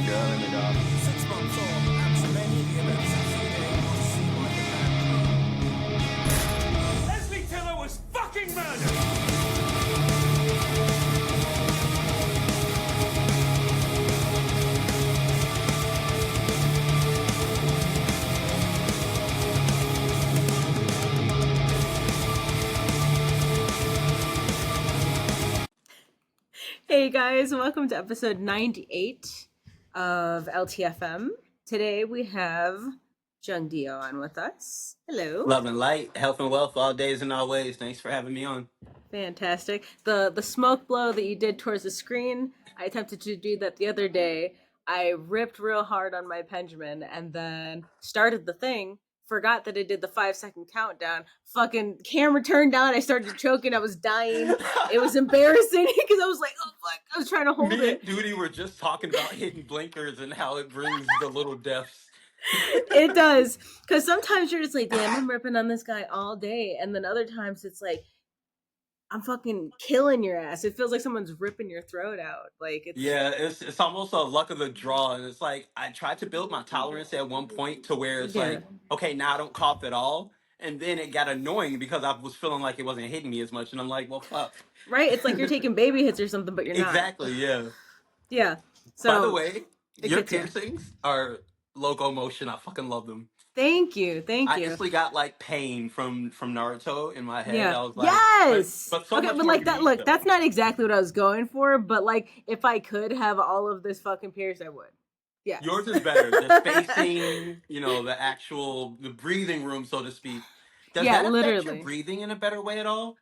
girl in the garden. 6 months on, and to many the events succeeding seem like a bad dream. Leslie Tiller was fucking murdered! Hey guys, welcome to episode 98 of LTFM. Today we have Jung Dio on with us. Hello. Love and light, health and wealth, all days and all ways. Thanks for having me on. Fantastic. The smoke blow that you did towards the screen, I attempted to do that the other day. I ripped real hard on my Benjamin and then started the thing. Forgot that I did the 5 second countdown. Fucking camera turned down. I started choking. I was dying. It was embarrassing because I was like, oh fuck. I was trying to hold Me it. and Duty were just talking about hitting blinkers and how it brings the little deaths. It does. Because sometimes you're just like, damn, I'm ripping on this guy all day. And then other times it's like, I'm fucking killing your ass. It feels like someone's ripping your throat out. Like it's Yeah, it's almost a luck of the draw, and it's like I tried to build my tolerance at one point to where it's yeah. like, okay, now I don't cough at all, and then it got annoying because I was feeling like it wasn't hitting me as much, and I'm like, well, fuck. Right? It's like you're taking baby hits or something, but you're not. Exactly, yeah. Yeah. By the So way, it your gets you. piercings are loco motion. I fucking love them. Thank you. Thank I you. instantly got like pain from Naruto in my head. Yeah. I was like, Yes. but so Okay, much but more like that unique look, though. that's not exactly what I was going for, but like if I could have all of this fucking pierced, I would. Yes. Yours is better. The spacing, the breathing room, so to speak. Does Yeah, that affect your literally. breathing in a better way at all?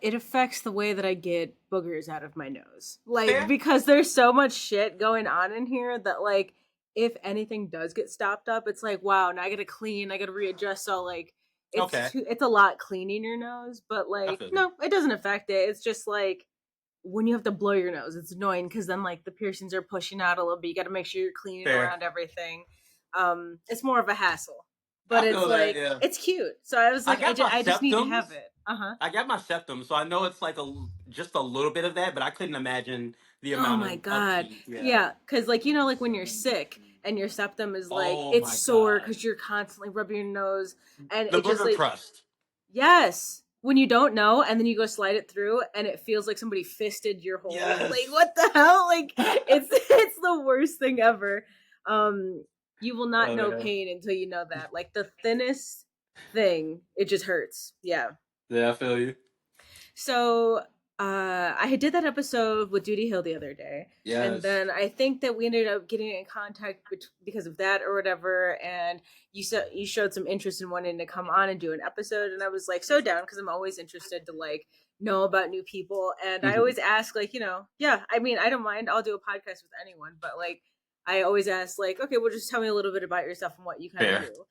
It affects the way that I get boogers out of my nose. Like, Fair. because there's so much shit going on in here that, like, if anything does get stopped up, it's like, wow, now I gotta clean, I gotta readjust. So, like, Okay. it's a lot cleaning your nose, but, I like, feel you. no, it doesn't affect it. It's just, like, when you have to blow your nose, it's annoying because then, like, the piercings are pushing out a little bit. You gotta make sure you're cleaning Fair. around everything. It's more of a hassle. But I it's feel that, like, yeah. it's cute. So I was I like, got my I just need to have septums. it. Uh huh. I got my septum, so I know it's like just a little bit of that, but I couldn't imagine the Oh amount my of god. upkeep. Yeah. Yeah, cuz like like when you're sick and your septum is like Oh it's my sore god. cuz you're constantly rubbing your nose and The it just booger like crust. yes, when you don't know and then you go slide it through and it feels like somebody fisted your hole. Like Yes. what the hell? Like it's the worst thing ever. You will not Oh know yeah. pain until you know that. Like the thinnest thing, it just hurts. Yeah. Yeah, I feel you. So I did that episode with Duty Hill the other day, and Yes. then I think that we ended up getting in contact because of that or whatever. And you showed some interest in wanting to come on and do an episode, and I was like so down because I'm always interested to like know about new people. And I Mhm. always ask like yeah, I mean I don't mind. I'll do a podcast with anyone, but like I always ask like okay, well just tell me a little bit about yourself and what you kind of Fair. do.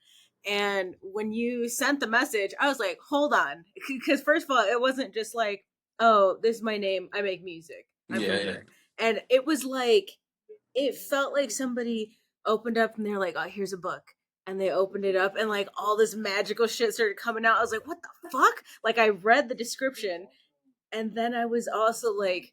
And when you sent the message, I was like, hold on. Because, first of all, it wasn't just like, oh, this is my name. I make music. I'm Yeah, from yeah. here. And it was like, it felt like somebody opened up and they're like, oh, here's a book. And they opened it up and like all this magical shit started coming out. I was like, what the fuck? Like, I read the description and then I was also like,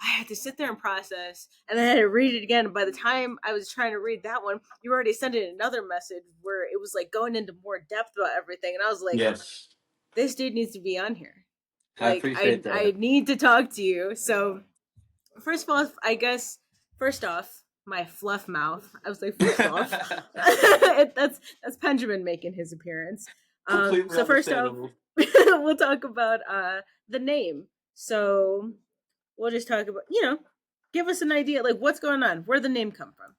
I had to sit there and process, and then I had to read it again. By the time I was trying to read that one, you already sent in another message where it was like going into more depth about everything, and I was like, Yes. "This dude needs to be on here. I Like, appreciate I that. need to talk to you." So, first of all, I guess first off, my fluff mouth. I was like, first off, that's Benjamin making his appearance. Completely So first off, understandable. we'll talk about the name. So we'll just talk about give us an idea like what's going on, where the name come from.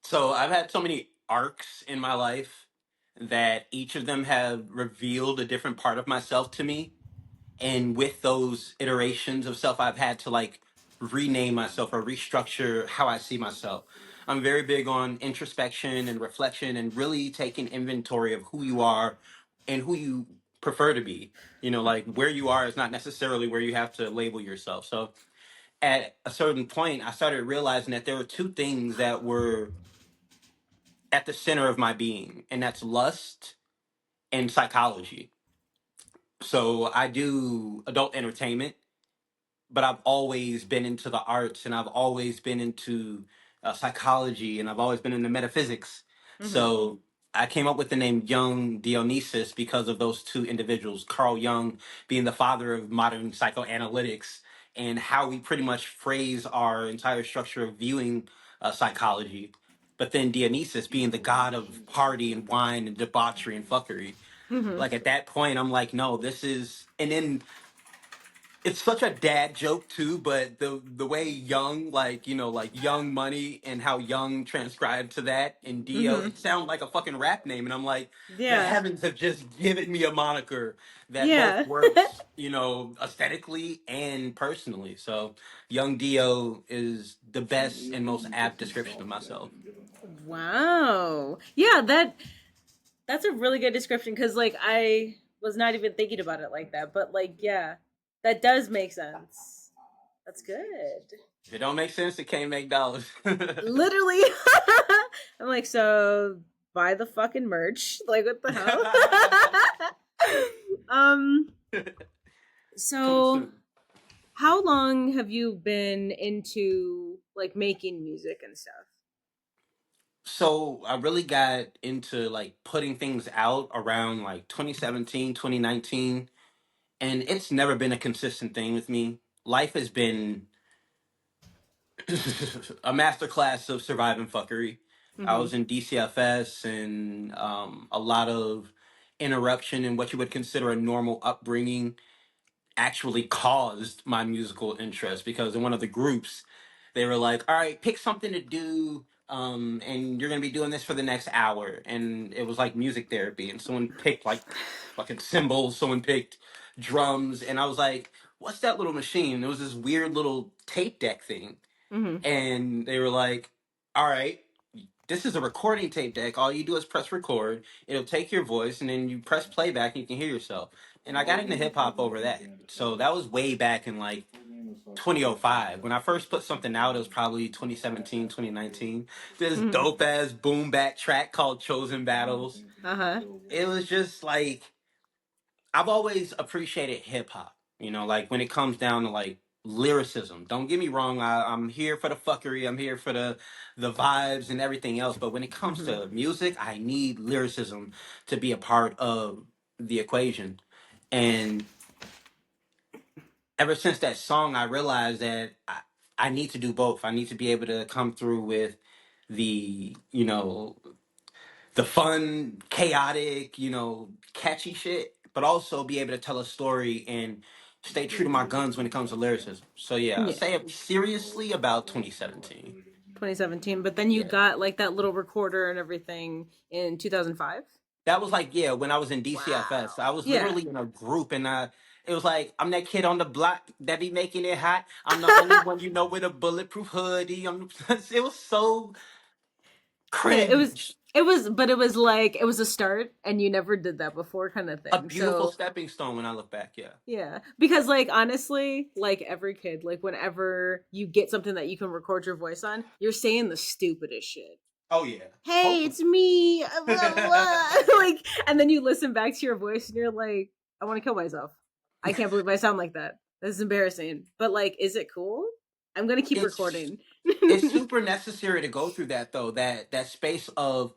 So I've had so many arcs in my life that each of them have revealed a different part of myself to me. And with those iterations of self, I've had to like rename myself or restructure how I see myself. I'm very big on introspection and reflection and really taking inventory of who you are and who you prefer to be. Like where you are is not necessarily where you have to label yourself. So at a certain point, I started realizing that there were two things that were at the center of my being, and that's lust and psychology. So I do adult entertainment, but I've always been into the arts and I've always been into psychology, and I've always been into metaphysics. Mm-hmm. So I came up with the name Young Dionysus because of those two individuals, Carl Jung being the father of modern psychoanalytics, and how we pretty much phrase our entire structure of viewing psychology. But then Dionysus being the god of party and wine and debauchery and fuckery. Mm-hmm. Like at that point, I'm like, no, this is. And then it's such a dad joke too, but the way Young, like, like Young Money and how Young transcribed to that in Dio, Mm-hmm. it sounds like a fucking rap name, and I'm like, the Yeah. heavens have just given me a moniker that both Yeah. works, aesthetically and personally. So Young Dio is the best and most apt description of myself. Wow. Yeah, that's a really good description because like I was not even thinking about it like that, but like yeah, that does make sense. That's good. If it don't make sense, it can't make dollars. Literally, I'm like, so buy the fucking merch. Like, what the hell? um. Coming So, soon. how long have you been into like making music and stuff? So I really got into like putting things out around like 2017, 2019, and it's never been a consistent thing with me. Life has been a masterclass of surviving fuckery. I Mm-hmm. was in DCFS and a lot of interruption in what you would consider a normal upbringing actually caused my musical interest because in one of the groups they were like, all right, pick something to do, and you're gonna be doing this for the next hour. And it was like music therapy, and someone picked like fucking cymbals, someone picked drums, and I was like, what's that little machine? It was this weird little tape deck thing. Mm-hmm. And they were like, all right, this is a recording tape deck. All you do is press record. It'll take your voice, and then you press playback, and you can hear yourself. And I got into hip hop over that. So that was way back in like 2005. When I first put something out, it was probably 2017, 2019. This Mm-hmm. dope ass boom back track called Chosen Battles. Uh huh. It was just like, I've always appreciated hip hop, like when it comes down to like lyricism. Don't get me wrong, I'm here for the fuckery, I'm here for the vibes and everything else. But when it comes Mm-hmm. to music, I need lyricism to be a part of the equation. And ever since that song, I realized that I need to do both. I need to be able to come through with the, the fun, chaotic, catchy shit, but also be able to tell a story and stay true to my guns when it comes to lyricism. So yeah, I Yeah. say it seriously about 2017. 2017, but then you Yeah. got like that little recorder and everything in 2005. That was like, yeah, when I was in DCFS. Wow. I was Yeah. literally in a group, and it was like, I'm that kid on the block that be making it hot. I'm the only one with a bulletproof hoodie. It was so Yeah, it was cringe. it was but it was like it was a start and you never did that before kind of A thing. beautiful So, stepping stone when I look back, yeah. yeah, because like honestly, like every kid, like whenever you get something that you can record your voice on, you're saying the stupidest shit. Oh yeah. Hey, Hopefully. it's me. Blah, blah. Like, and then you listen back to your voice and you're like, I want to kill myself. I can't believe I sound like that. This is embarrassing. But like, is it cool? I'm gonna keep it's recording. it's super necessary to go through that though, that space of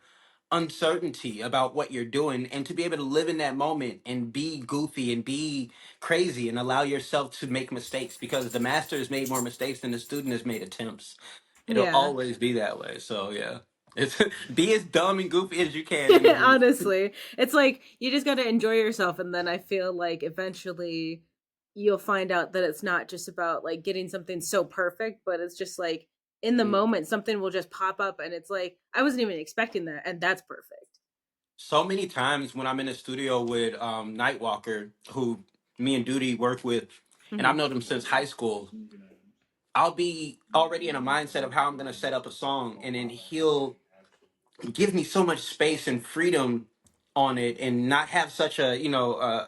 uncertainty about what you're doing, and to be able to live in that moment and be goofy and be crazy and allow yourself to make mistakes, because the master has made more mistakes than the student has made attempts. It'll Yeah. always be that way. So yeah, it's be as dumb and goofy as you can in the group. Honestly, it's like you just got to enjoy yourself, and then I feel like eventually you'll find out that it's not just about like getting something so perfect, but it's just like in the Mm. moment something will just pop up and it's like I wasn't even expecting that and that's perfect. So many times when I'm in the studio with Nightwalker, who me and Duty work with, and I've Mhm. known him since high school, I'll be already in a mindset of how I'm gonna set up a song, and then he'll give me so much space and freedom on it, and not have such a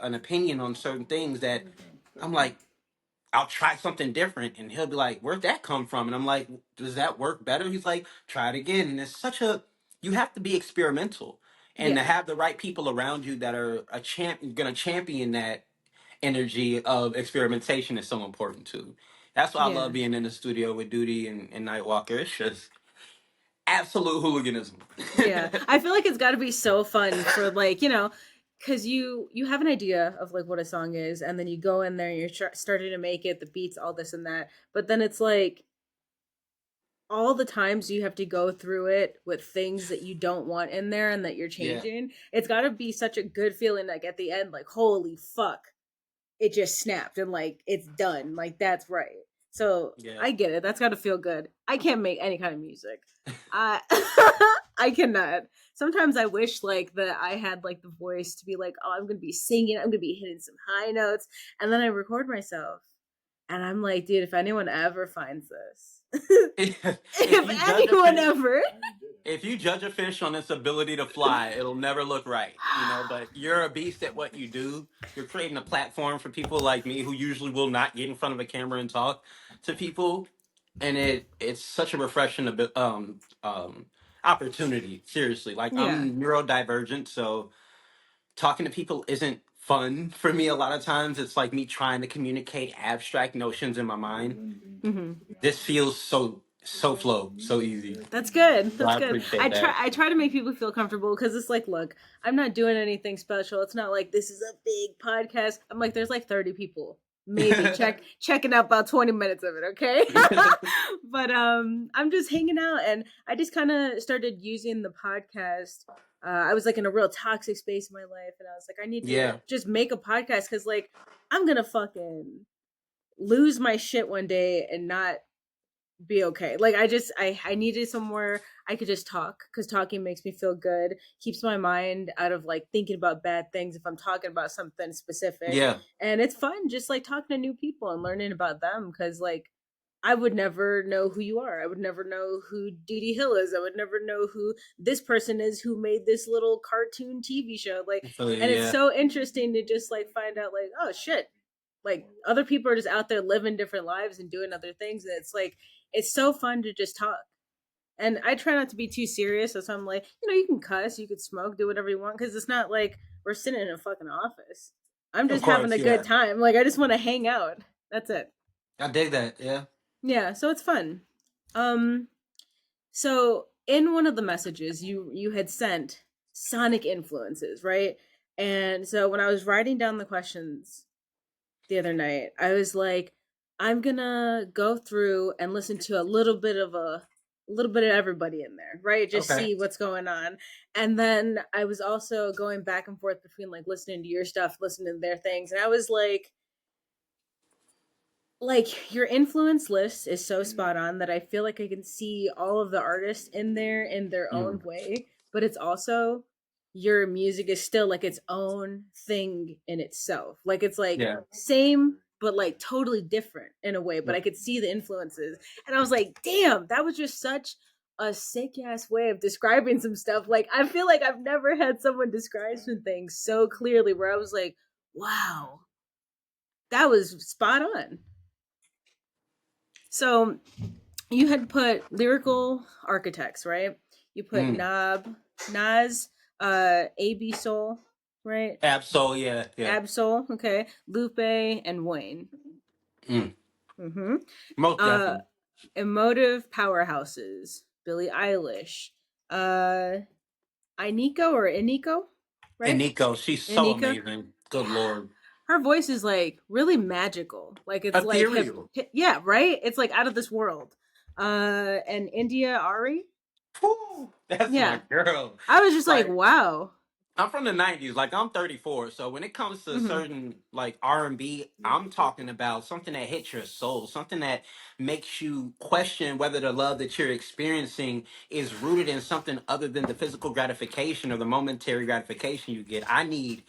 an opinion on certain things that I'm like, I'll try something different, and he'll be like, "Where'd that come from?" And I'm like, "Does that work better?" He's like, "Try it again." And it's such a you have to be experimental, and to Yeah. have the right people around you that are gonna champion that energy of experimentation is so important too. That's why I love Yeah. being in the studio with Duty and Nightwalker. It's just absolute hooliganism. Yeah, I feel like it's got to be so fun for like because you have an idea of like what a song is, and then you go in there and you're starting to make it, the beats, all this and that, but then it's like all the times you have to go through it with things that you don't want in there and that you're Yeah, changing. It's got to be such a good feeling, like at the end, like holy fuck, it just snapped and like it's done, like that's right. So yeah. I get it, that's got to feel good. I can't make any kind of music. I I cannot. Sometimes I wish like that I had like the voice to be like, oh, I'm gonna be singing, I'm gonna be hitting some high notes, and then I record myself and I'm like, dude, if anyone ever finds this, If if you judge a anyone fish, ever. if you judge a fish on its ability to fly, it'll never look right, you know. But you're a beast at what you do. You're creating a platform for people like me who usually will not get in front of a camera and talk to people, and it's such a refreshing opportunity. Seriously, like Yeah. I'm neurodivergent, so talking to people isn't fun for me. A lot of times, it's like me trying to communicate abstract notions in my mind. Hmm. This feels so flow, so easy. That's good. So That's I good. appreciate that. I try to make people feel comfortable because it's like, look, I'm not doing anything special. It's not like this is a big podcast. I'm like, there's like 30 people maybe checking out about 20 minutes of it, okay? But I'm just hanging out, and I just kind of started using the podcast. I was like in a real toxic space in my life, and I was like, I need to Yeah, just make a podcast because like I'm gonna fucking lose my shit one day and not be okay. Like I needed somewhere I could just talk, because talking makes me feel good, keeps my mind out of like thinking about bad things if I'm talking about something specific. yeah, And it's fun just like talking to new people and learning about them, because like I would never know who you are. I would never know who Duty Hill is. I would never know who this person is who made this little cartoon TV show. Like, so and it's yeah, so interesting to just like find out like, oh shit, like other people are just out there living different lives and doing other things, and it's like it's so fun to just talk. And I try not to be too serious, so I'm like, you can cuss, you could smoke, do whatever you want, because it's not like we're sitting in a fucking office. I'm of just having course, a good yeah. time, like I just want to hang out. That's it. I dig that. Yeah. Yeah, so it's fun. um so in one of the messages you had sent sonic influences, right? And so when I was writing down the questions the other night, I was like, I'm gonna go through and listen to a little bit of everybody in there, right? Just Okay. see what's going on. And then I was also going back and forth between like listening to your stuff, listening to their things, and I was like your influence list is so spot on that I feel like I can see all of the artists in there in their own Mm. way, but it's also your music is still like its own thing in itself. Like it's like Yeah. same but like totally different in a way, but Yeah. I could see the influences. And I was like, "Damn, that was just such a sick ass way of describing some stuff." Like I feel like I've never had someone describe some things so clearly where I was like, "Wow, that was spot on." So you had put lyrical architects, right? You put Mm. Knob, Nas, AB Soul, right? Absol, yeah, yeah. Absol, okay. Lupe and Wayne. Mm. Mm-hmm. Most Uh, definitely. emotive powerhouses. Billie Eilish. Uh, Iniko or Iniko, And right? Nico, she's so Inika. amazing. Good Yeah. lord. Her voice is like really magical. Like it's like Ethereal. yeah, right? It's like out of this world. And India Ari. Whew, that's my Yeah. girl. I was just like, Like wow. I'm from the '90s. Like I'm 34, so when it comes to Hmm. certain like R&B, I'm talking about something that hits your soul, something that makes you question whether the love that you're experiencing is rooted in something other than the physical gratification or the momentary gratification you get. I need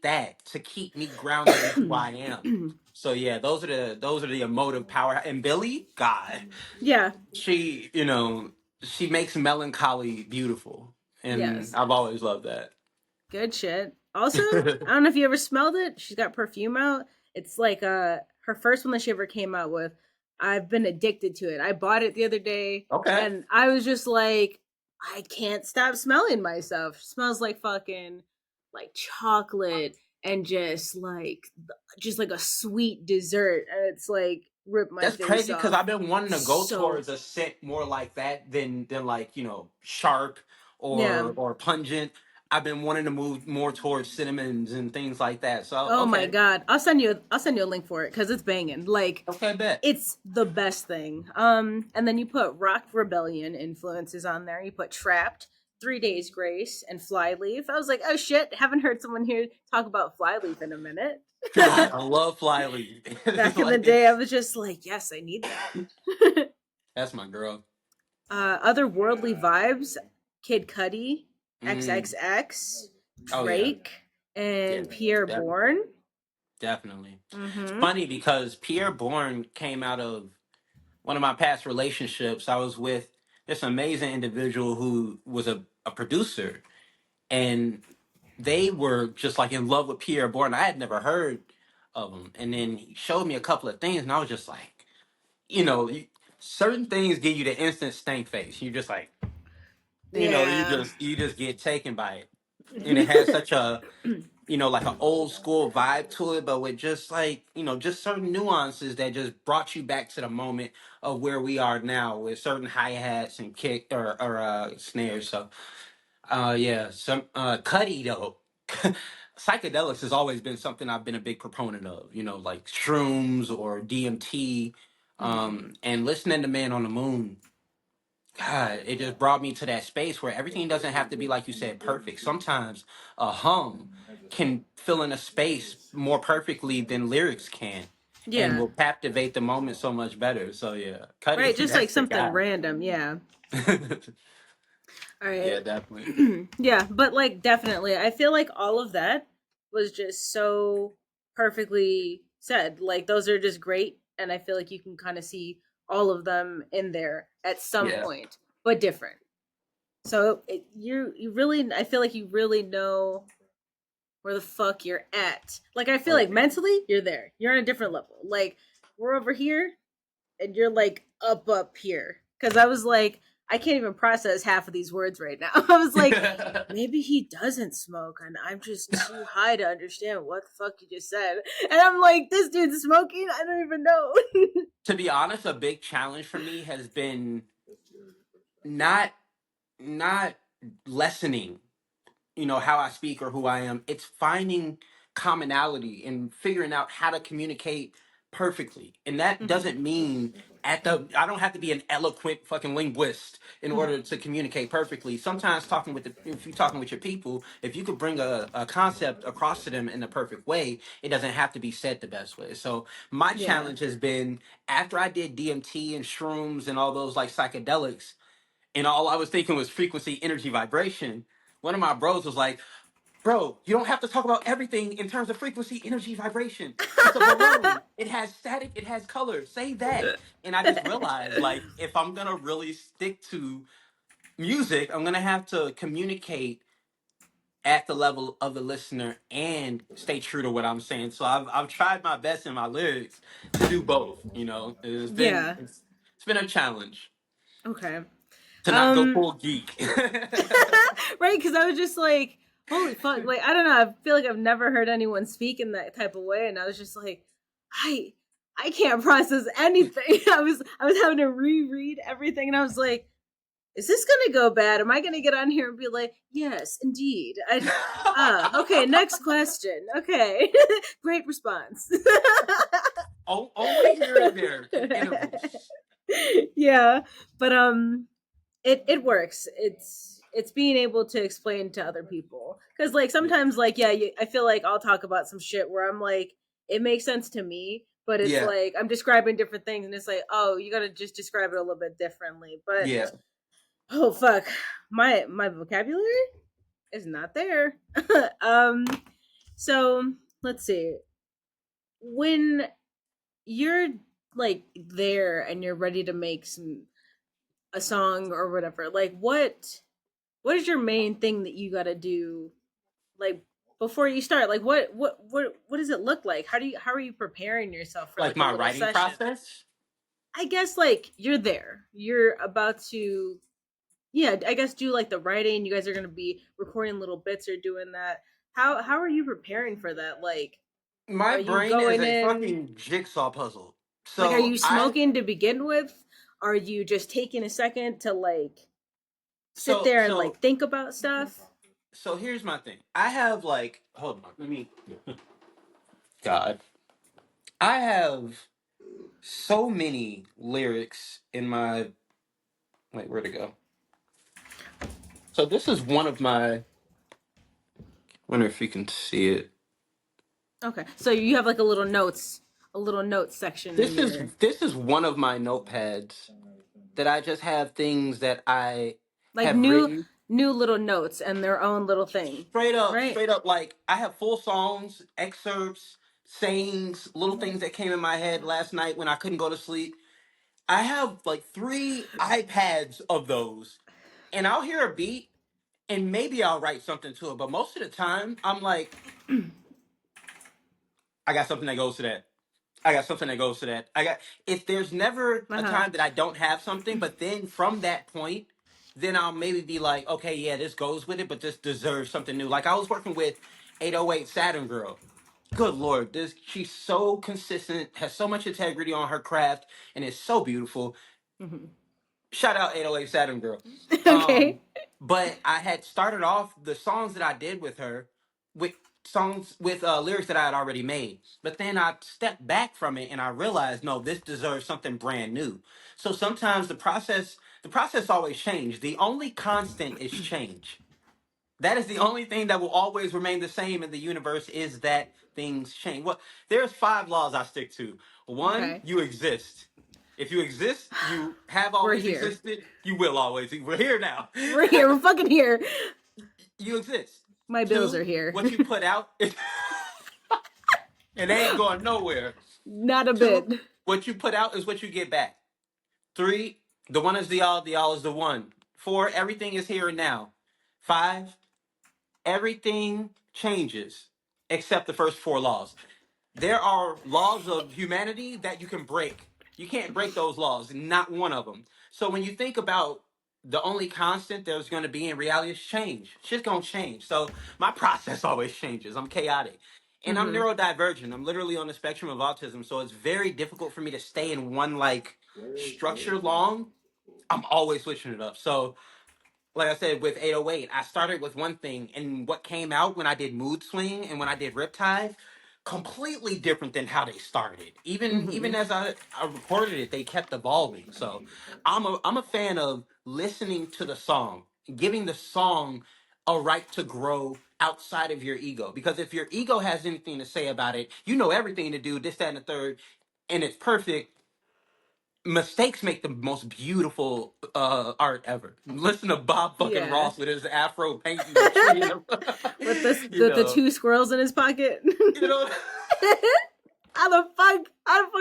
that to keep me grounded in who I am. So yeah, those are the emotive power. And Billy, God, Yeah. she makes melancholy beautiful, and Yes. I've always loved that. Good shit. Also, I don't know if you ever smelled it. She's got perfume out. It's like her first one that she ever came out with. I've been addicted to it. I bought it the other day Okay. and I was just like, I can't stop smelling myself. It smells like fucking like chocolate and just like a sweet dessert. And it's like rip my That's face crazy because off. I've been wanting to go So towards a scent more like that than like sharp yeah. or pungent. I've been wanting to move more towards cinnamons and things like that. So Oh my okay, god, I'll send you a link for it because it's banging. Like, okay, bet. it's the best thing. And then you put Rock Rebellion influences on there. You put Trapped, 3 Days Grace, and Flyleaf. I was like, oh shit, haven't heard someone here talk about Flyleaf in a minute. God, I love Flyleaf. Back in the Like, day, I was just like, yes, I need that. that's my girl. Otherworldly Vibes, Kid Cudi, Mm. XXX, Oh yeah, Drake, yeah, and Pierre def- Bourne. definitely. It's Mm-hmm. funny because Pierre Bourne came out of one of my past relationships. I was with this amazing individual who was a producer, and they were just like in love with Pierre Bourne. I had never heard of him, and then he showed me a couple of things, and I was just like, you know, you, certain things give you the instant stank face. You just like, Yeah. you just get taken by it, and it has such a like an old school vibe to it, but with just like just certain nuances that just brought you back to the moment of where we are now with certain hi hats and kick or snares. So yeah, some Cuddy though. Psychedelics has always been something I've been a big proponent of. Like shrooms or DMT, Mhm. and listening to Man on the Moon. God, it just brought me to that space where everything doesn't have to be like you said perfect. Sometimes a hum can fill in a space more perfectly than lyrics can, and Yeah. will captivate the moment so much better. So yeah, Cuddy, Right, just like that's the something guy. random, yeah. All right. Yeah, definitely. Yeah, but like definitely. I feel like all of that was just so perfectly said. Like those are just great and I feel like you can kind of see all of them in there at some Yeah. point, but different. So you really I feel like you really know where the fuck you're at. Like I feel Oh like yeah. mentally you're there. You're on a different level. Like we're over here and you're like up here because I was like I can't even process half of these words right now. I was like maybe he doesn't smoke and I'm just too high to understand what the fuck you just said, and I'm like this dude's smoking, I don't even know. To be honest, a big challenge for me has been not not lessening how I speak or who I am. It's finding commonality and figuring out how to communicate perfectly. And that Mhm. doesn't mean I don't have to be an eloquent fucking linguist in Mhm. order to communicate perfectly. Sometimes if you're talking with your people, if you could bring a concept across to them in the perfect way, it doesn't have to be said the best way. So my Yeah. challenge has been, after I did DMT and shrooms and all those like psychedelics, and all I was thinking was frequency, energy, vibration. One of my bros was like, "Bro, you don't have to talk about everything in terms of frequency, energy, vibration. It's a balloon. It has static. It has color. Say that." And I just realized, like, if I'm gonna really stick to music, I'm gonna have to communicate at the level of the listener and stay true to what I'm saying. So I've tried my best in my lyrics to do both. Yeah. It's been a challenge Okay. to not go um full geek. right, because I was just like, holy fuck, like I don't know, I feel like I've never heard anyone speak in that type of way, and I was just like, I I can't process anything. I was having to reread everything, and I was like, is this gonna go bad? Am I gonna get on here and be like, yes, indeed? Okay, next question. Okay. Great response. Only here and there in intervals. Yeah, but it works. It's being able to explain to other people because like Yeah. sometimes like yeah I feel like I'll talk about some shit where I'm like it makes sense to me, but it's Yeah. like I'm describing different things and it's like oh you gotta just describe it a little bit differently, but Yeah. oh fuck, my vocabulary is not there. um so let's see, when you're like there and you're ready to make some a song or whatever, like what is your main thing that you got to do like before you start, like what does it look like, how are you preparing yourself for Like like a my little writing session? process. I guess like you're there, you're about to, yeah, I guess do like the writing, you guys are going to be recording little bits or doing that. How are you preparing for that, like My are you brain is going a in? fucking jigsaw puzzle. Like, are So you I smoking to begin with? Are you just taking a second to like sit so there and so like think about stuff? so here's my thing. I have like hold on, let me God. I have so many lyrics in my wait, where'd it go? So this is one of my wonder if you can see it. Okay, so you have like a little notes section in This is your this is one of my notepads that I just have things that I like have written. new little notes and their own little thing, right? Straight up, like I have full songs, excerpts, sayings, little things that came in my head last night when I couldn't go to sleep. I have like 3 iPads of those, and I'll hear a beat, and maybe I'll write something to it. But most of the time, I'm like, I got something that goes to that. I got something that goes to that. I got if there's never Uh a huh. time that I don't have something, but then from that point, then I'll maybe be like, okay, yeah, this goes with it, but this deserves something new. Like I was working with 808 Saturn Girl. Good Lord, this she's so consistent, has so much integrity on her craft, and is so beautiful. Hmm. Shout out 808 Saturn Girl. Okay. Um, but I had started off the songs that I did with her with songs with lyrics that I had already made. But then I stepped back from it and I realized, no, this deserves something brand new. So sometimes the process always changes. The only constant is change. That is the only thing that will always remain the same in the universe is that things change. Well, there's 5 laws I stick to. One, Okay. you exist. If you exist, you have We're always here. existed. You will always. We're here now. We're here. We're fucking here. You exist. My bills are Two, here. what you put out, it ain't going nowhere. Not a bit. Two, what you put out is what you get back. Three, the all is the one. Four, everything is here and now. Five, everything changes except the first 4 laws. There are laws of humanity that you can break. You can't break those laws, not one of them. So when you think about the only constant there's going to be in reality is change. Shit's going to change. So my process always changes. I'm chaotic. And I'm Hmm. neurodivergent. I'm literally on the spectrum of autism. So it's very difficult for me to stay in one like structure long. I'm always switching it up. So like I said, with 808, I started with one thing, and what came out when I did Mood Swing and when I did Riptide, completely different than how they started. Even Hmm. as I recorded it, they kept evolving. So I'm a fan of listening to the song, giving the song a right to grow outside of your ego. Because if your ego has anything to say about it, you know everything to do, this, that, and the third, and it's perfect. Mistakes make the most beautiful art ever. Listen to Bob fucking Yeah. Ross with his afro painting the tree. In the, With the, you the know, two squirrels in his pocket. you know. How the fuck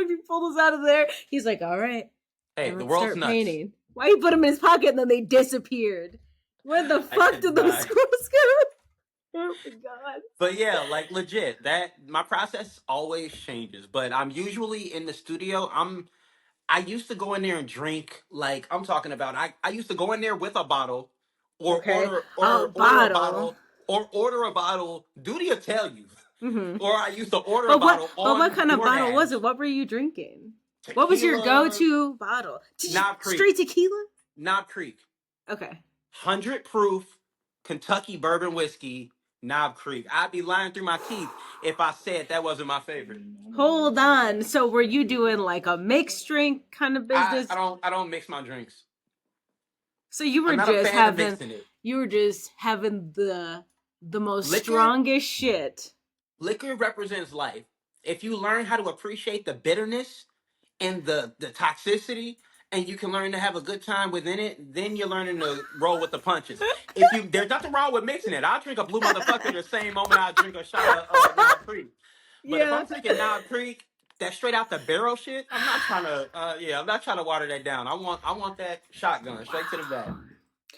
he pull those out of there? He's like, all right, Hey, now the let's world's start nuts. painting. Why he put them in his pocket and then they disappeared? Where the I fuck can't did those die. squirrels go? Oh my god. But yeah, like legit, that my process always changes. But I'm usually in the studio. I used to go in there and drink. Like I'm talking about, I used to go in there with a bottle, or Okay. Oh, bottle. order a bottle. Duty will tell you. Mm-hmm. Or I used to order a bottle But what on kind of bottle was it? DoorDash. What were you drinking? What was your Tequila, go-to bottle? Knob Creek, Straight tequila? Knob Creek, Okay. 100 proof Kentucky bourbon whiskey, Knob Creek. I'd be lying through my teeth if I said that wasn't my favorite. Hold on. So were you doing like a mixed drink kind of I, I business? don't I don't mix my drinks. So I'm not a fan of mixing it. you were just having the most Liquor strongest shit. liquor represents life. If you learn how to appreciate the bitterness and the toxicity, and you can learn to have a good time within it, then you're learning to roll with the punches. If you There's nothing wrong with mixing it. I'll drink a blue motherfucker the same moment I drink a shot of Knob Creek. But if Yeah. I'm drinking Knob Creek, that straight out the barrel shit, I'm not trying to water that down. I want that shotgun straight to the back. Wow.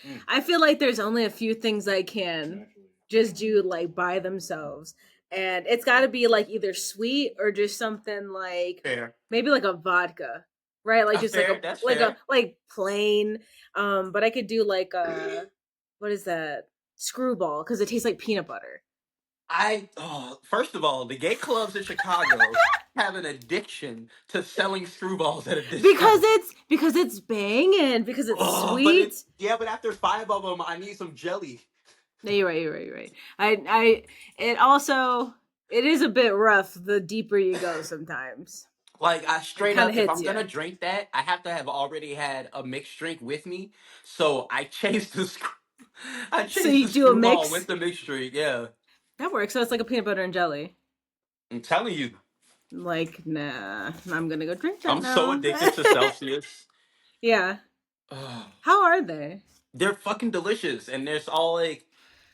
Mm, I feel like there's only a few things I can just do like by themselves. And it's got to be like either sweet or just something like fair. maybe like a vodka, right? Like That's just like fair. That's fair. like plain but I could do like a what is that? Screwball cuz it tastes like peanut butter. First of all, the gay clubs in Chicago have an addiction to selling screwballs at a discount. Because it's banging, because it's Oh, but sweet. but after five of them, I need some jelly. No, you're right. You're right. You're right. It also, it is a bit rough the deeper you go. Sometimes Like I it straight kind of up, if hits I'm you. gonna drink that, I have to have already had a mixed drink with me. So I So chased you the do a screwball with mix. the mixed drink. Yeah, That works. So it's like a peanut butter and jelly. I'm telling you, Like, nah, I'm gonna go drink that I'm so now. addicted to Celsius. Yeah. Ugh. How are they? They're fucking delicious, and there's all like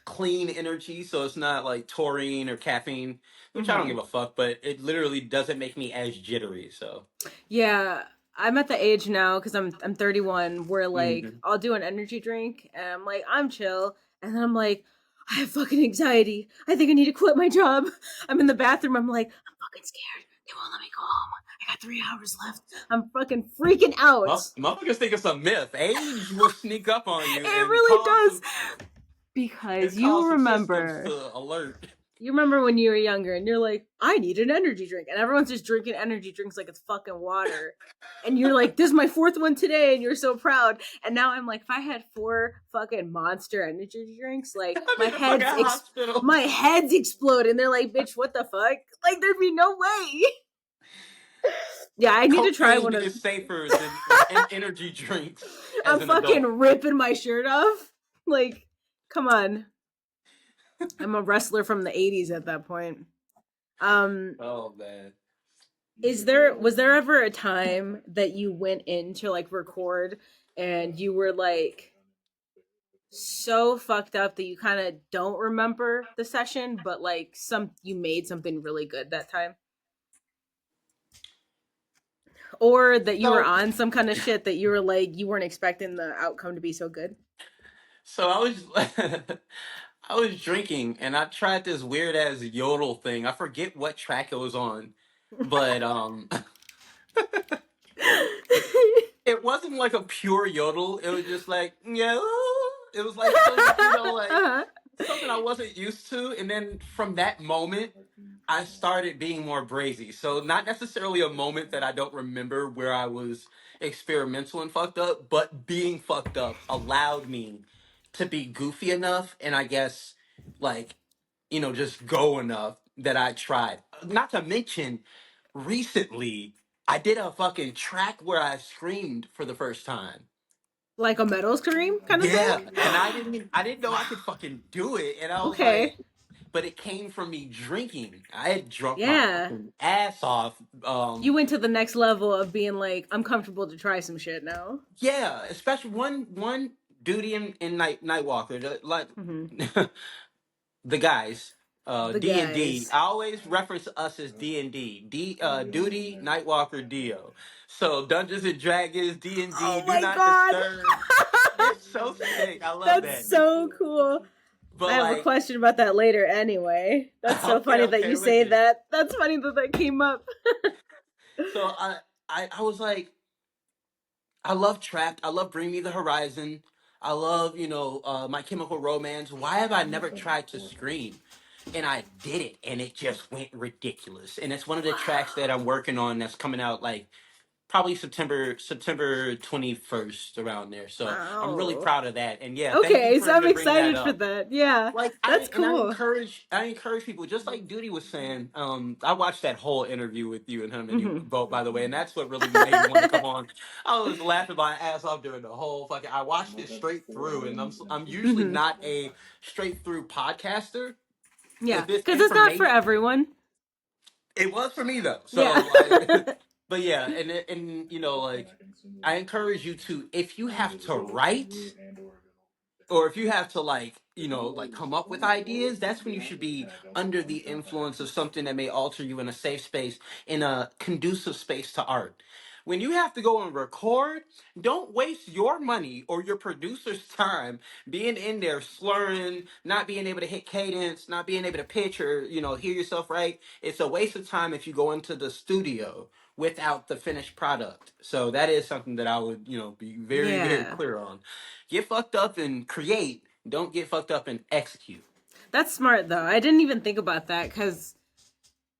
clean energy, so it's not like taurine or caffeine, which I don't Hmm. give a fuck. But it literally doesn't make me as jittery. So, Yeah, I'm at the age now because I'm 31 where like mhm. I'll do an energy drink and I'm like I'm chill and then I'm like I have fucking anxiety. I think I need to quit my job. I'm in the bathroom. I'm like I'm fucking scared. They won't let me go home. I got 3 hours left. I'm fucking freaking out. Motherfuckers think it's a myth. Age will sneak up on It you really does because and cause you some systems remember. to alert. You remember when you were younger and you're like, I need an energy drink. And everyone's just drinking energy drinks like it's fucking water. And you're like, this is my fourth one today. And you're so proud. And now I'm like, if I had four fucking monster energy drinks, like I'm in the fucking hospital. my head's explode. And they're like, bitch, what the fuck? Like, there'd be no way. Yeah, I need to try Cocaine one of. is safer than energy drinks as I'm an fucking adult. ripping my shirt off. Like, come on. I'm a wrestler from the 80s at that point. Um, Oh man. was there ever a time that you went in to like record and you were like so fucked up that you kind of don't remember the session, but like you made something really good that time, or that you were So on some kind of shit that you were like you weren't expecting the outcome to be so good? so I was I was drinking and I tried this weird ass yodel thing. I forget what track it was on, but it wasn't like a pure yodel. It was just like yeah. It was like some like Uh-huh. something I wasn't used to, and then from that moment, I started being more brazy. So not necessarily a moment that I don't remember where I was experimental and fucked up, but being fucked up allowed me to be goofy enough, and I guess like just go enough that I tried. Not to mention, recently I did a fucking track where I screamed for the first time. Like a metal scream kind of thing. Yeah, and I didn't know I could fucking do it, and I was Okay. like, but it came from me drinking. I had drunk my Yeah. fucking ass off. You went to the next level of being like, I'm comfortable to try some shit now. Yeah, especially one duty in Nightwalker, like Hmm. the guys, The D&D. guys. I always reference us as D&D. Duty, Nightwalker, Dio. So Dungeons and Dragons, D&D, Oh Do my Not god. Disturb. It's so sick. I love That's that. so cool. I But have a like, question about that later anyway. That's so okay, funny that okay, you with say it. that. That's funny that that came up. So I was like, I love Trapped. I love Bring Me the Horizon. I love, My Chemical Romance. Why have I never tried to scream? And I did it, and it just went ridiculous. And it's one of the tracks that I'm working on that's coming out like probably September 21st around there. So I'm really Wow. proud of that. And yeah, thank you Okay, for so I'm even bringing that excited for up. that. Yeah, Like that's I cool. encourage people just like Duty was saying. I watched that whole interview with you and him and you Hmm. both, by the way, and that's what really made me want to come on. I was laughing my ass off during the whole fucking. I watched it straight through, and I'm usually Hmm. not a straight through podcaster. Yeah, If it's because it's not for information, everyone. it was for me though. Yeah. So like, but yeah, and like I encourage you to if you have to write or if you have to like like come up with ideas, that's when you should be under the influence of something that may alter you in a safe space, in a conducive space to art. When you have to go and record, don't waste your money or your producer's time being in there slurring, not being able to hit cadence, not being able to pitch or hear yourself right. It's a waste of time if you go into the studio without the finished product. So that is something that I would be very Yeah. clear on. Get fucked up and create. Don't get fucked up and execute. That's smart though. I didn't even think about that because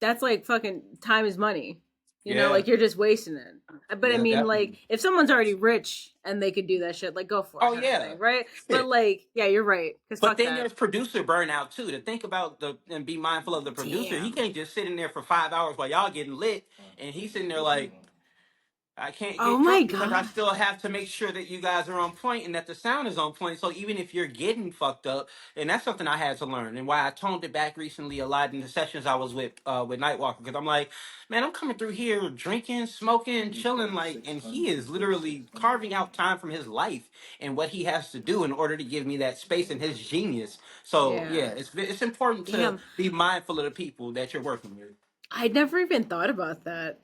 that's like fucking time is money. You know, Yeah, like you're just wasting it. But I yeah, mean, definitely. like if someone's already rich and they could do that shit, like go for it, Oh kind of yeah. thing, right? But like, yeah, you're right. Cause But fuck then that. there's producer burnout too. To think about the and be mindful of the producer. He Damn. can't just sit in there for 5 hours while y'all getting lit, and he's sitting there like, I can't Oh get my drunk because I god. still have to make sure that you guys are on point and that the sound is on point. So even if you're getting fucked up, and that's something I had to learn, and why I toned it back recently a lot in the sessions I was with Nightwalker, because I'm like, man, I'm coming through here drinking, smoking, chilling, like, and he is literally carving out time from his life and what he has to do in order to give me that space and his genius. So Yeah. yeah, it's important to Damn. be mindful of the people that you're working with. I never even thought about that.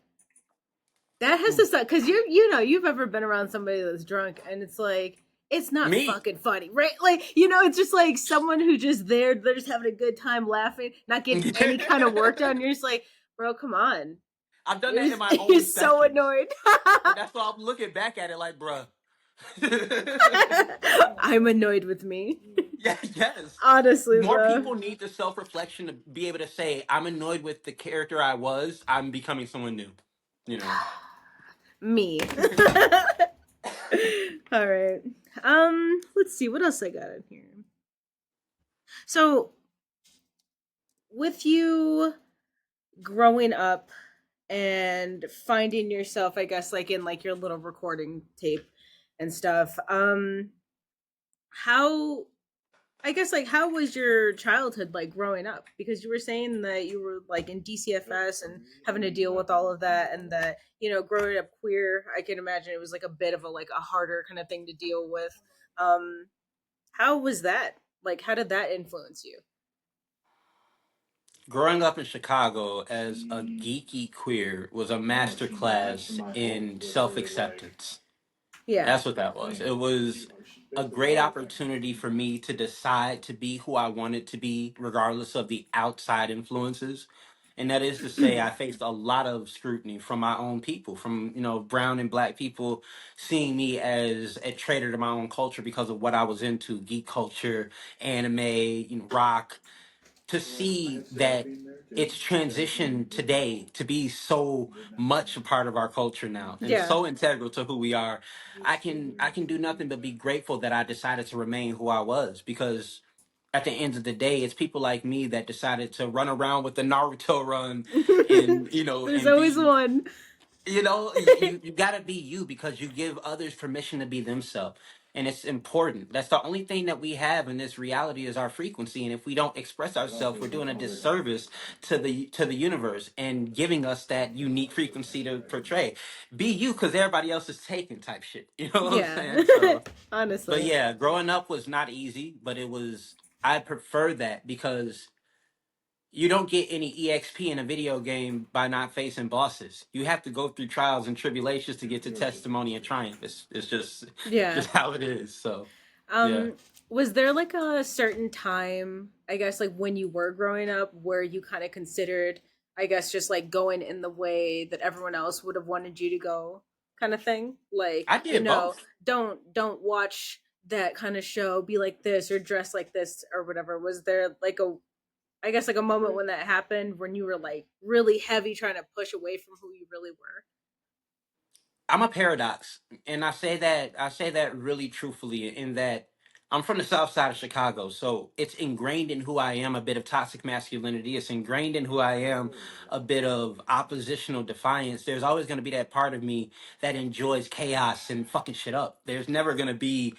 That has to suck because you've ever been around somebody that's drunk and it's like it's not Me. fucking funny, right? Like it's just like someone who just they're just having a good time laughing, not getting any kind of work done. You're just like, bro, come on. I've done that You're in my you're own so sessions. annoyed. And that's why I'm looking back at it like, bruh. I'm annoyed with me. Yeah, yes. Honestly, More though. people need the self reflection to be able to say, I'm annoyed with the character I was. I'm becoming someone new. You know. Me. All right. Let's see what else I got in here. So, with you growing up and finding yourself, I guess, like in like your little recording tape and stuff, how I guess like how was your childhood like growing up? Because you were saying that you were like in DCFS and having to deal with all of that, and that growing up queer, I can imagine it was like a bit of a like a harder kind of thing to deal with. Um, how was that? Like, how did that influence you? Growing up in Chicago as a geeky queer was a master class in self acceptance. Yeah. That's what that was. It was a great opportunity for me to decide to be who I wanted to be, regardless of the outside influences. And that is to say, I faced a lot of scrutiny from my own people, from brown and black people, seeing me as a traitor to my own culture because of what I was into, geek culture, anime, rock, to see that it's transitioned today to be so much a part of our culture now and Yeah. so integral to who we are. I can do nothing but be grateful that I decided to remain who I was, because at the end of the day it's people like me that decided to run around with the Naruto run and There's and always be, one. you got to be you because you give others permission to be themselves. And it's important. That's the only thing that we have in this reality is our frequency. And if we don't express ourselves, we're doing a disservice to the universe and giving us that unique frequency to portray. Be you because everybody else is taken type shit. You know what I'm Yeah. saying? So, but Honestly. yeah, growing up was not easy, but I prefer that because you don't get any EXP in a video game by not facing bosses. You have to go through trials and tribulations to get to testimony and triumph. It's just Yeah. just how it is. So yeah. Um, was there like a certain time, I guess, like when you were growing up, where you kind of considered, I guess, just like going in the way that everyone else would have wanted you to go, kind of thing? Like, I did both. don't watch that kind of show, be like this or dress like this or whatever. Was there like a, I guess, like a moment when that happened when you were like really heavy trying to push away from who you really were? I'm a paradox, and I say that really truthfully in that I'm from the south side of Chicago, so it's ingrained in who I am a bit of toxic masculinity. It's ingrained in who I am a bit of oppositional defiance. There's always going to be that part of me that enjoys chaos and fucking shit up. There's never going to be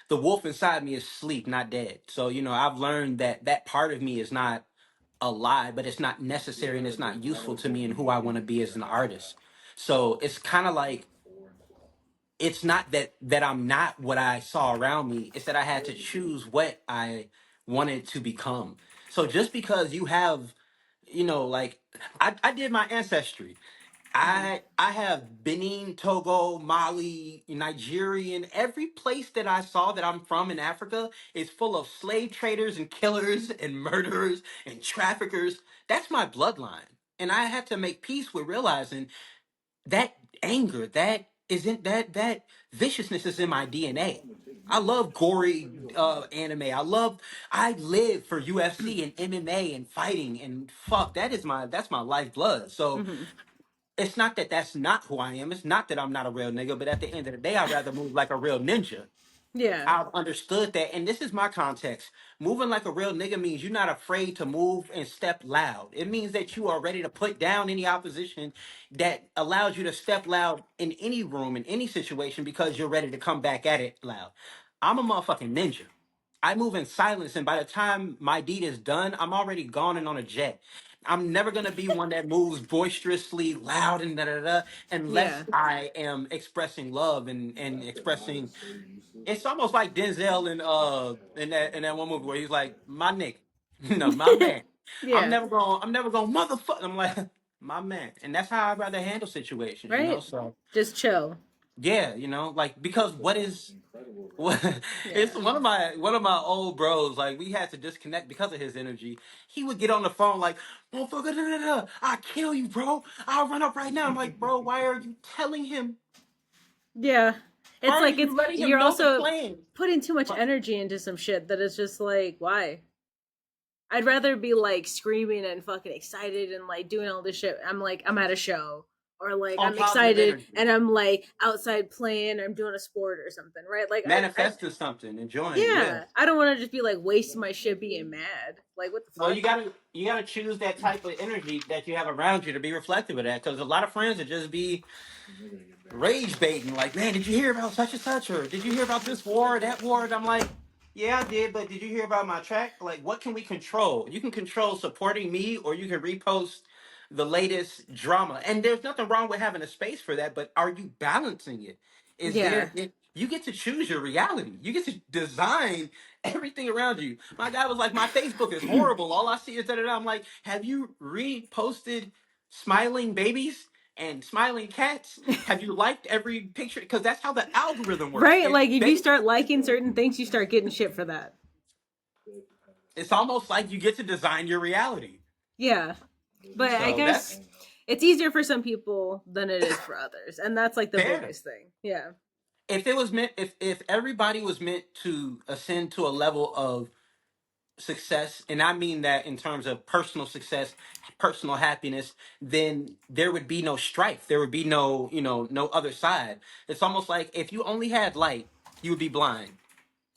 the wolf inside me is asleep, not dead. So I've learned that that part of me is not a lie, but it's not necessary and it's not useful to me and who I want to be as an artist. So it's kind of like it's not that I'm not what I saw around me. It's that I had to choose what I wanted to become. So just because you have, like I did my ancestry. Hmm. I have Benin, Togo, Mali, Nigerian. Every place that I saw that I'm from in Africa is full of slave traders and killers and murderers and traffickers. That's my bloodline. And I had to make peace with realizing that anger, that isn't that viciousness is in my DNA. I love gory anime. I live for UFC and MMA and fighting, and fuck, that's my lifeblood. So Hmm. it's not that that's not who I am. It's not that I'm not a real nigga, but at the end of the day, I'd rather move like a real ninja. Yeah. I've understood that, and this is my context. Moving like a real nigga means you're not afraid to move and step loud. It means that you are ready to put down any opposition that allows you to step loud in any room, in any situation, because you're ready to come back at it loud. I'm a motherfucking ninja. I move in silence, and by the time my deed is done, I'm already gone and on a jet. I'm never gonna be one that moves boisterously, loud, and da da da, unless Yeah. I am expressing love and expressing. It's almost like Denzel in that one movie where he's like, "My nigga, my man." Yeah. I'm never going motherfucker. I'm like, my man, and that's how I'd rather handle situations, you know. Right? So Just chill. yeah, like because what is what? It's Yeah. one of my old bros. Like we had to disconnect because of his energy. He would get on the phone like, "Motherfucker, da, da, da, I'll kill you, bro. I'll run up right now." I'm like, "Bro, why are you telling him? Yeah. It's Why are like you letting him you're know the also plan?" putting too much energy into some shit that is just like, why? I'd rather be like screaming and fucking excited and like doing all this shit. I'm like, I'm at a show. Or like On I'm positive excited energy, and I'm like outside playing or I'm doing a sport or something, right? Like I manifesting something, enjoying. Yeah. yeah. I don't wanna just be like wasting my shit being mad. Like what the Well, fuck? you gotta choose that type of energy that you have around you to be reflective of that. Because a lot of friends would just be rage baiting, like, "Man, did you hear about such and such, or did you hear about this war or that war?" And I'm like, "Yeah, I did, but did you hear about my track? Like, what can we control? You can control supporting me, or you can repost the latest drama. And there's nothing wrong with having a space for that, but are you balancing it? Is Yeah. there? You get to choose your reality. You get to design everything around you. My guy was like, "My Facebook is horrible. All I see is that." I'm like, "Have you reposted smiling babies and smiling cats? Have you liked every picture? Because that's how the algorithm works. Right? Like if you start liking certain things, you start getting shit for that. It's almost like you get to design your reality. Yeah. But I So guess that's it's easier for some people than it is for others. And that's like the fair. biggest thing. Yeah. If it was meant, if everybody was meant to ascend to a level of success, and I mean that in terms of personal success, personal happiness, then there would be no strife. There would be no, no other side. It's almost like if you only had light, you would be blind.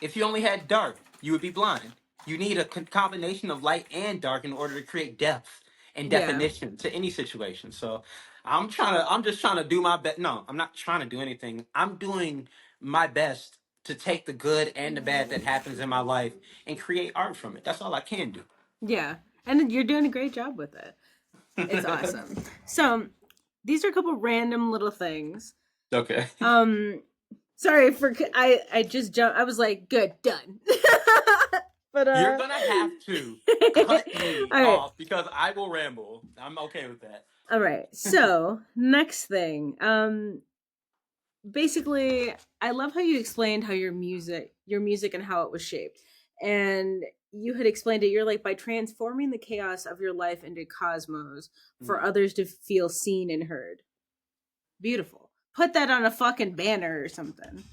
If you only had dark, you would be blind. You need a combination of light and dark in order to create depth and Yeah. definition to any situation. So I'm just trying to do my best. No, I'm not trying to do anything. I'm doing my best to take the good and the bad that happens in my life and create art from it. That's all I can do. Yeah. And you're doing a great job with it. It's awesome. So these are a couple random little things. Okay. Um sorry for I just jumped I was like, good, done. But You're gonna have to cut me all right. off because I will ramble. I'm okay with that. All right. So, next thing. Basically, I love how you explained how your music and how it was shaped. And you had explained it. You're like by transforming the chaos of your life into cosmos for Mm. others to feel seen and heard. Beautiful. Put that on a fucking banner or something.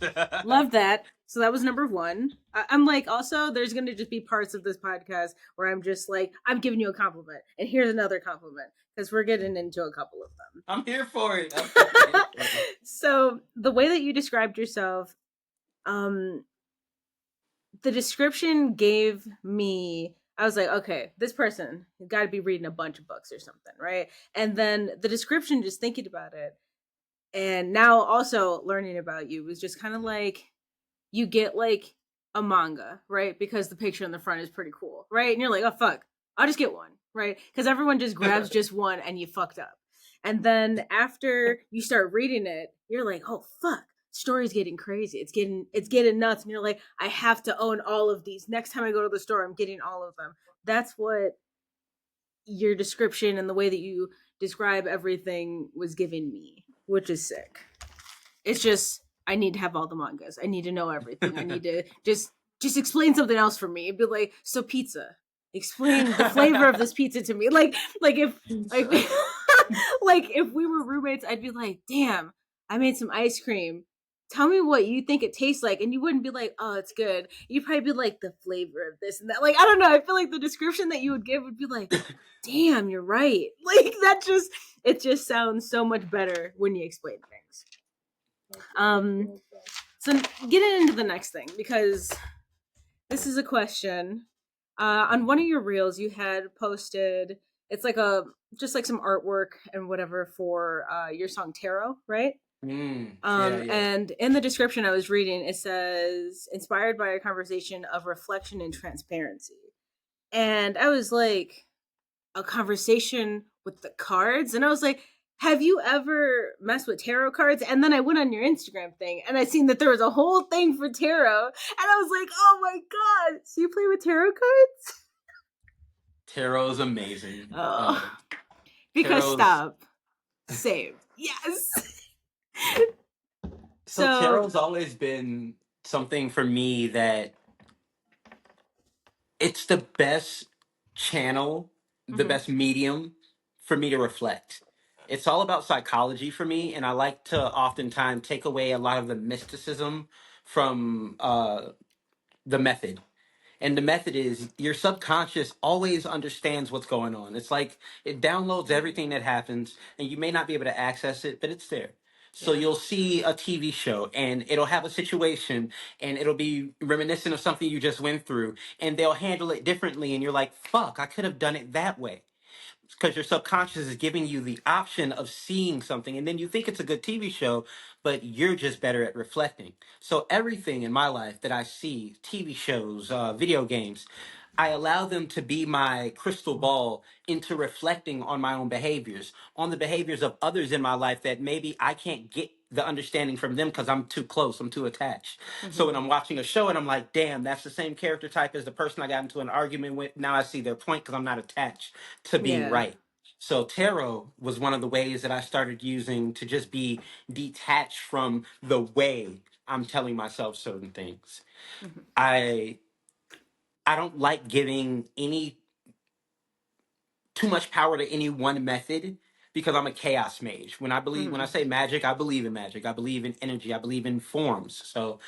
Love that. So that was number one. I'm like, also, there's going to just be parts of this podcast where I'm just like, I'm giving you a compliment. And here's another compliment because we're getting into a couple of I'm here for it. I'm them. fucking here for it. So the way that you described yourself, um, the description gave me, I was like, okay, this person got to be reading a bunch of books or something, right? And then the description, just thinking about it, and now also learning about you was just kind of like you get like a manga, right? Because the picture in the front is pretty cool, right? And you're like, oh fuck, I'll just get one, right? Because everyone just grabs just one and you fucked up. And then after you start reading it, you're like, oh fuck, story's getting crazy. It's getting nuts. And you're like, I have to own all of these. Next time I go to the store, I'm getting all of them. That's what your description and the way that you describe everything was giving me, which is sick. It's just I need to have all the mangas. I need to know everything. I need to just explain something else for me. Be like, so pizza. Explain the flavor of this pizza to me. Like if like like if we were roommates, I'd be like, damn, I made some ice cream tell me what you think it tastes like. And you wouldn't be like, oh, it's good. You'd probably be like, the flavor of this and that. Like, I don't know. I feel like the description that you would give would be like, damn, you're right. Like, it just sounds so much better when you explain things. So getting into the next thing, because this is a question. On one of your reels, you had posted, it's like just like some artwork and whatever for your song Tarot, right? Yeah, yeah. And in the description I was reading, it says, inspired by a conversation of reflection and transparency. And I was like, a conversation with the cards? And I was like, have you ever messed with tarot cards? And then I went on your Instagram thing and I seen that there was a whole thing for tarot. And I was like, oh my God. So you play with tarot cards? Tarot is amazing. Oh, because Tarot's stop. Saved. Yes. so So, tarot's always been something for me that it's the best channel, the mhm, best medium for me to reflect. It's all about psychology for me, and I like to oftentimes take away a lot of the mysticism from the method. And the method is your subconscious always understands what's going on. It's like it downloads everything that happens, and you may not be able to access it, but it's there. So yeah. you'll see a TV show and it'll have a situation and it'll be reminiscent of something you just went through, and they'll handle it differently. And you're like, fuck, I could have done it that way, because your subconscious is giving you the option of seeing something, and then you think it's a good TV show, but you're just better at reflecting. So everything in my life that I see, TV shows, video games, I allow them to be my crystal ball into reflecting on my own behaviors, on the behaviors of others in my life that maybe I can't get the understanding from them because I'm too close, I'm too attached. So when Hmm. I'm watching a show and I'm like, damn, that's the same character type as the person I got into an argument with, now I see their point because I'm not attached to being Yeah. right. So tarot was one of the ways that I started using to just be detached from the way I'm telling myself certain things. Hmm. I I don't like giving any too much power to any one method because I'm a chaos mage. When I Hmm. say magic, I believe in magic. I believe in energy. I believe in forms. So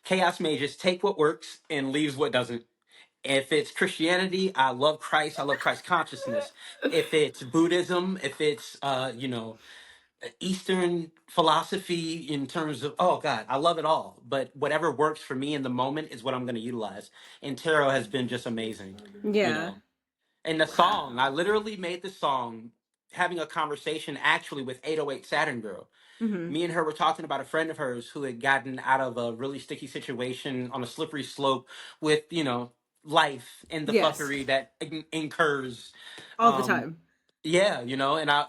chaos mages take what works and leaves what doesn't. If it's Christianity, I love Christ. I love Christ consciousness. If it's Buddhism, if it's Eastern philosophy in terms of, oh God, I love it all. But whatever works for me in the moment is what I'm going to utilize. And tarot has been just amazing, you Yeah. know. And the Wow. song, I literally made the song having a conversation actually with 808 Saturn Girl. Hmm. Me and her were talking about a friend of hers who had gotten out of a really sticky situation on a slippery slope with, life and the Yes. fuckery that incurs. All the Um, time. yeah,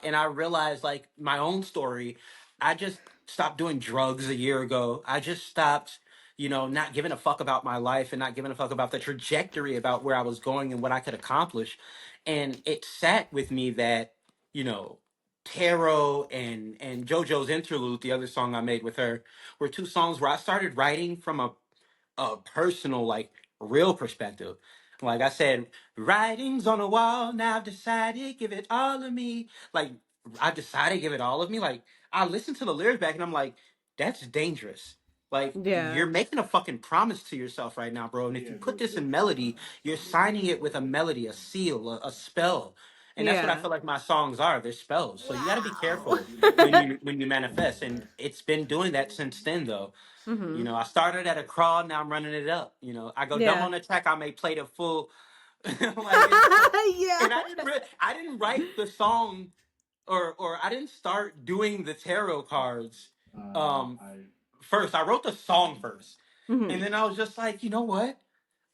and I realized, like, my own story. I just stopped doing drugs a year ago. I just stopped, not giving a fuck about my life and not giving a fuck about the trajectory about where I was going and what I could accomplish. And it sat with me that, you know, Tarot and JoJo's Interlude, the other song I made with her, were two songs where I started writing from a personal, like, real perspective. Like I said, writings on a wall, now I've decided, give it all of me. Like, I decided, give it all of me. Like, I listened to the lyrics back and I'm like, that's dangerous. Like, Yeah. you're making a fucking promise to yourself right now, bro. And if you put this in melody, you're signing it with a melody, a seal, a spell. And that's what I Yeah. feel like my songs are. They're spells. So you got to be Wow. careful when you manifest. And it's been doing that since then, though. Hmm. I started at a crawl, now I'm running it up. I go dumb Yeah. on the track, I may play the full like it's Yeah. and I didn't write the song, or I didn't start doing the tarot cards um first. I wrote the song first. And Hmm. then I was just like, you know what?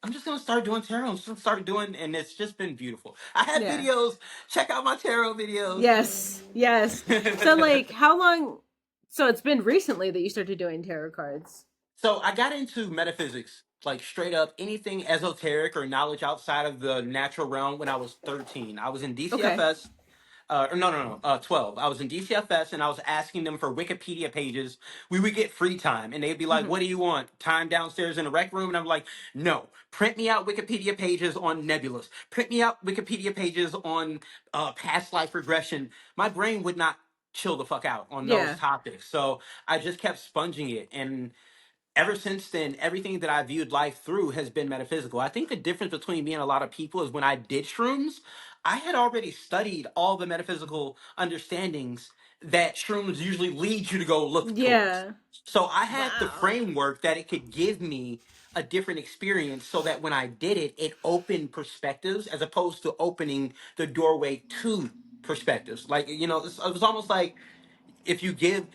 I'm just gonna start doing tarot. I'm just gonna start doing, and it's just been beautiful. I have Yeah. videos. Check out my tarot videos. Yes. Yes. So, like, how long? So it's been recently that you started doing tarot cards. So I got into metaphysics, like straight up anything esoteric or knowledge outside of the natural realm when I was 13. I was in Okay. DCFS. Or no, no, no, 12. I was in DCFS and I was asking them for Wikipedia pages. We would get free time and they'd be like, Hmm. what do you want? Time downstairs in the rec room? And I'm like, no, print me out Wikipedia pages on nebulas. Print me out Wikipedia pages on past life regression. My brain would not chill the fuck out on those Yeah. topics. So I just kept sponging it. And ever since then, everything that I viewed life through has been metaphysical. I think the difference between me and a lot of people is when I did shrooms, I had already studied all the metaphysical understandings that shrooms usually lead you to go look towards. Yeah. So I had the Wow. framework that it could give me a different experience so that when I did it, it opened perspectives as opposed to opening the doorway to perspectives. Like, it was almost like if you give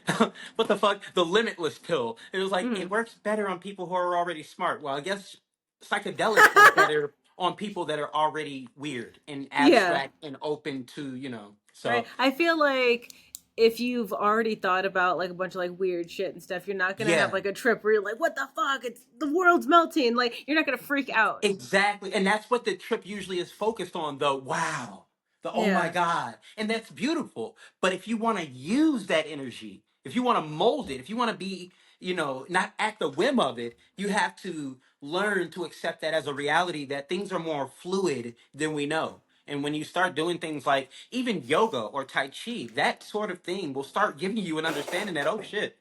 what the fuck the limitless pill, it was like it Mhm. works better on people who are already smart. Well, I guess psychedelics work better on people that are already weird and Yeah. abstract and open to Right. so I feel like if you've already thought about like a bunch of like weird shit and stuff, you're not gonna have yeah. like a trip where you're like, what the fuck? It's the world's melting. Like you're not gonna freak out. Exactly. And that's what the trip usually is focused on, the wow, the oh my Yeah. God. And that's beautiful. But if you want to use that energy, if you want to mold it, if you want to be, not at the whim of it, you have to learn to accept that as a reality that things are more fluid than we know. And when you start doing things like even yoga or Tai Chi, that sort of thing will start giving you an understanding that, oh shit,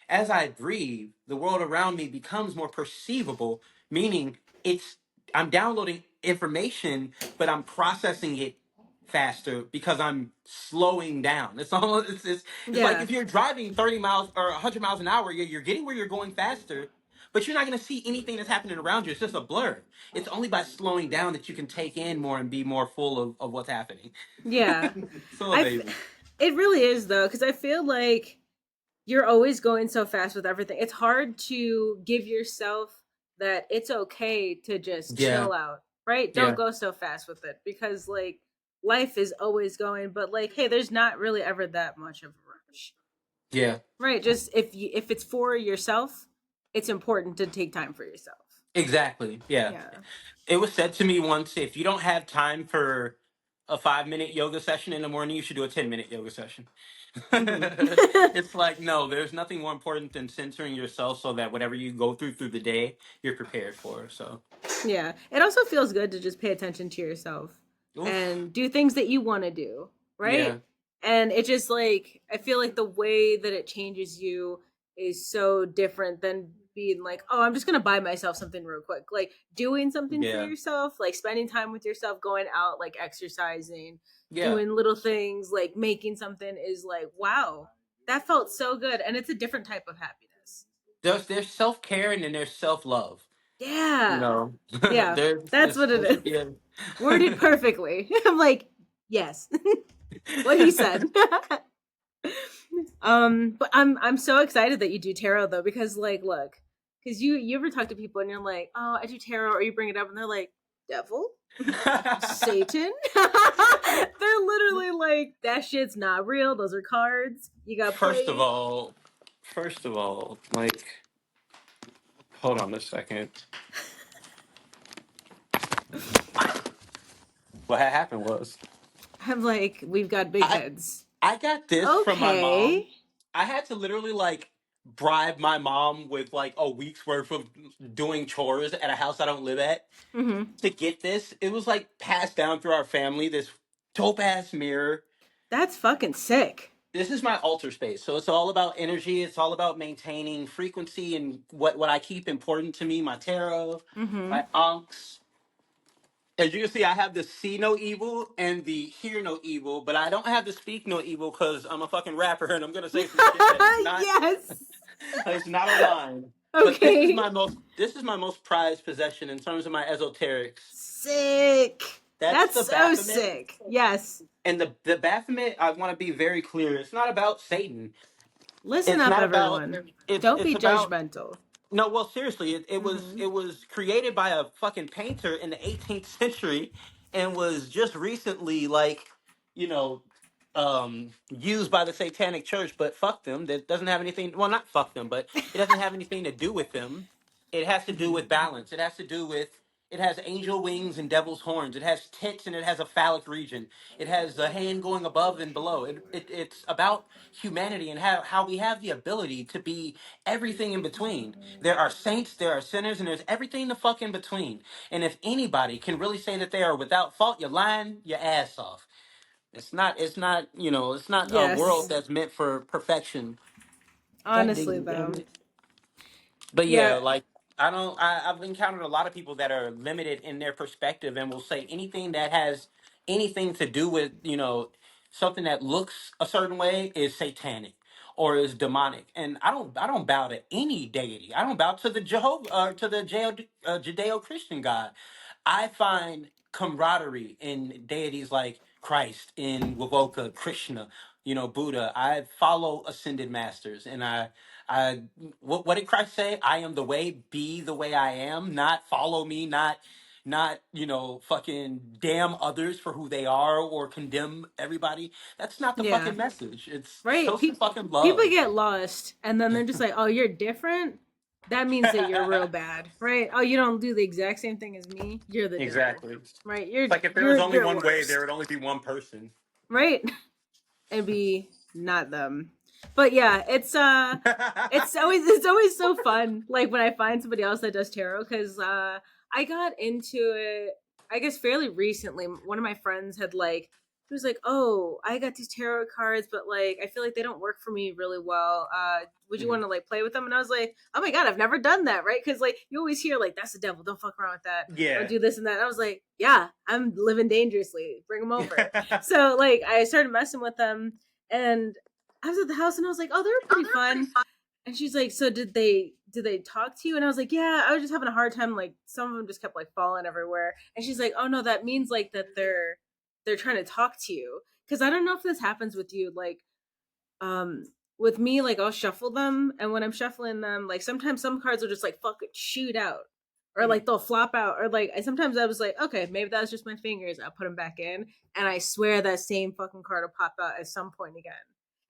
as I breathe, the world around me becomes more perceivable, meaning it's I'm downloading information, but I'm processing it faster because I'm slowing down. It's almost it's like Yeah. if you're driving 30 miles or 100 miles an hour, you're getting where you're going faster, but you're not going to see anything that's happening around you. It's just a blur. It's only by slowing down that you can take in more and be more full of what's happening. Yeah. So I. amazing. It really is though, because I feel like you're always going so fast with everything. It's hard to give yourself that it's okay to just Yeah, chill out, right? Don't yeah, go so fast with it because like life is always going, but like hey, there's not really ever that much of a rush. yeah. Right? Just if it's for yourself, it's important to take time for yourself. Exactly. Yeah. Yeah. It was said to me once, if you don't have time for a 5 minute yoga session in the morning, you should do a 10 minute yoga session. Mhm. It's like, no, there's nothing more important than centering yourself so that whatever you go through the day, you're prepared for. So, Yeah. It also feels good to just pay attention to yourself oof. and do things that you want to do, right? Yeah. And it just like I feel like the way that it changes you is so different than being like, "Oh, I'm just going to buy myself something real quick." Like doing something for Yeah. yourself, like spending time with yourself, going out, like exercising, Yeah. doing little things, like making something is like, "Wow, that felt so good." And it's a different type of happiness. There's self care and then there's self love. You Yeah. know, Yeah. there's That's what it there should be is. a. Worded perfectly. I'm like, yes. What he said. But I'm so excited that you do tarot though, because like, look, because you ever talk to people and you're like, oh, I do tarot, or you bring it up and they're like, devil, Satan. They're literally like, that shit's not real. Those are cards. You got first of played. all, first of all, like, hold on a second. What had happened was I'm like, we've got big I heads. I got this from my mom. Okay. I had to literally like bribe my mom with like a week's worth of doing chores at a house I don't live at Hmm. to get this. It was like passed down through our family. This dope ass mirror. That's fucking sick. This is my altar space. So it's all about energy. It's all about maintaining frequency and what I keep important to me. My tarot, Hmm. my ankhs. As you can see, I have the see no evil and the hear no evil, but I don't have the speak no evil because I'm a fucking rapper and I'm gonna say some shit that is not Yes. it's not aligned. But Okay. this is my most prized possession in terms of my esoterics. Sick. That's That's the so Baphomet. sick. Yes. And the Baphomet, I want to be very clear. It's not about Satan. Listen It's up, not about. everyone. It's Don't it's be about. judgmental. No, well, seriously, it was Hmm. it was created by a fucking painter in the 18th century, and was just recently like, you know, used by the Satanic Church. But fuck them. That doesn't have anything. Well, not fuck them, but it doesn't have anything to do with them. It has to do with balance. It has to do with. It has angel wings and devil's horns. It has tits and it has a phallic region. It has a hand going above and below. It's about humanity and how we have the ability to be everything in between. There are saints, there are sinners, and there's everything the fuck in between. And if anybody can really say that they are without fault, you're lying your ass off. It's not, it's not a world Yes. that's meant for perfection. God Honestly, damn though. it. But yeah, Yeah. like I've encountered a lot of people that are limited in their perspective and will say anything that has anything to do with, something that looks a certain way is satanic or is demonic. And I don't bow to any deity. I don't bow to the Jehovah to the Judeo-Christian God. I find camaraderie in deities like Christ, in Wavoka, Krishna, Buddha. I follow ascended masters, and I what did Christ say? I am the way, be the way I am, not follow me, not fucking damn others for who they are or condemn everybody. That's not the Yeah. fucking message. It's Right. show some fucking People love. get lost and then they're just like, oh, you're different? That means that you're real bad, right? Oh, you don't do the exact same thing as me? You're the devil. Exactly. It's Right? You're like if there was you're only you're one way, there worst. would only be one person. Right? And be not them. But yeah, it's always so fun. Like when I find somebody else that does tarot, because I got into it, I guess fairly recently. One of my friends had like he was like, "Oh, I got these tarot cards, but like I feel like they don't work for me really well. Would you Mhm. want to like play with them?" And I was like, "Oh my god, I've never done that, right? Because like you always hear like that's the devil. Don't fuck around with that. Don't Yeah. do this and that." And I was like, "Yeah, I'm living dangerously. Bring them over." So like I started messing with them, and I was at the house and I was like, "Oh, they were pretty fun." And she's like, "So did they talk to you?" And I was like, "Yeah, I was just having a hard time. Like some of them just kept like falling everywhere." And she's like, "Oh no, that means like that they're trying to talk to you." Because I don't know if this happens with you, like um with me, like I'll shuffle them, and when I'm shuffling them, like sometimes some cards will just like fucking shoot out, or like Mhm. they'll flop out, or like sometimes I was like, okay, maybe that was just my fingers. I'll put them back in, and I swear that same fucking card will pop out at some point again.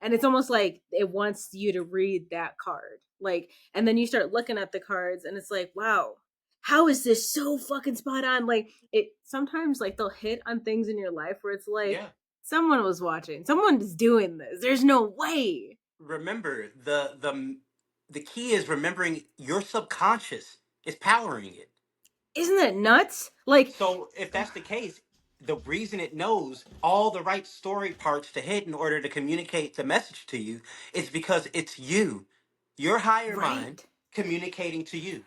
And it's almost like it wants you to read that card, like, and then you start looking at the cards, and it's like, wow, how is this so fucking spot on? Like it sometimes like they'll hit on things in your life where it's like Yeah. someone was watching. Someone is doing this. There's no way. Remember the key is remembering your subconscious is powering it. Isn't that nuts? Like, So if that's the case, the reason it knows all the right story parts to hit in order to communicate the message to you is because it's you, your higher mind, right? communicating to you.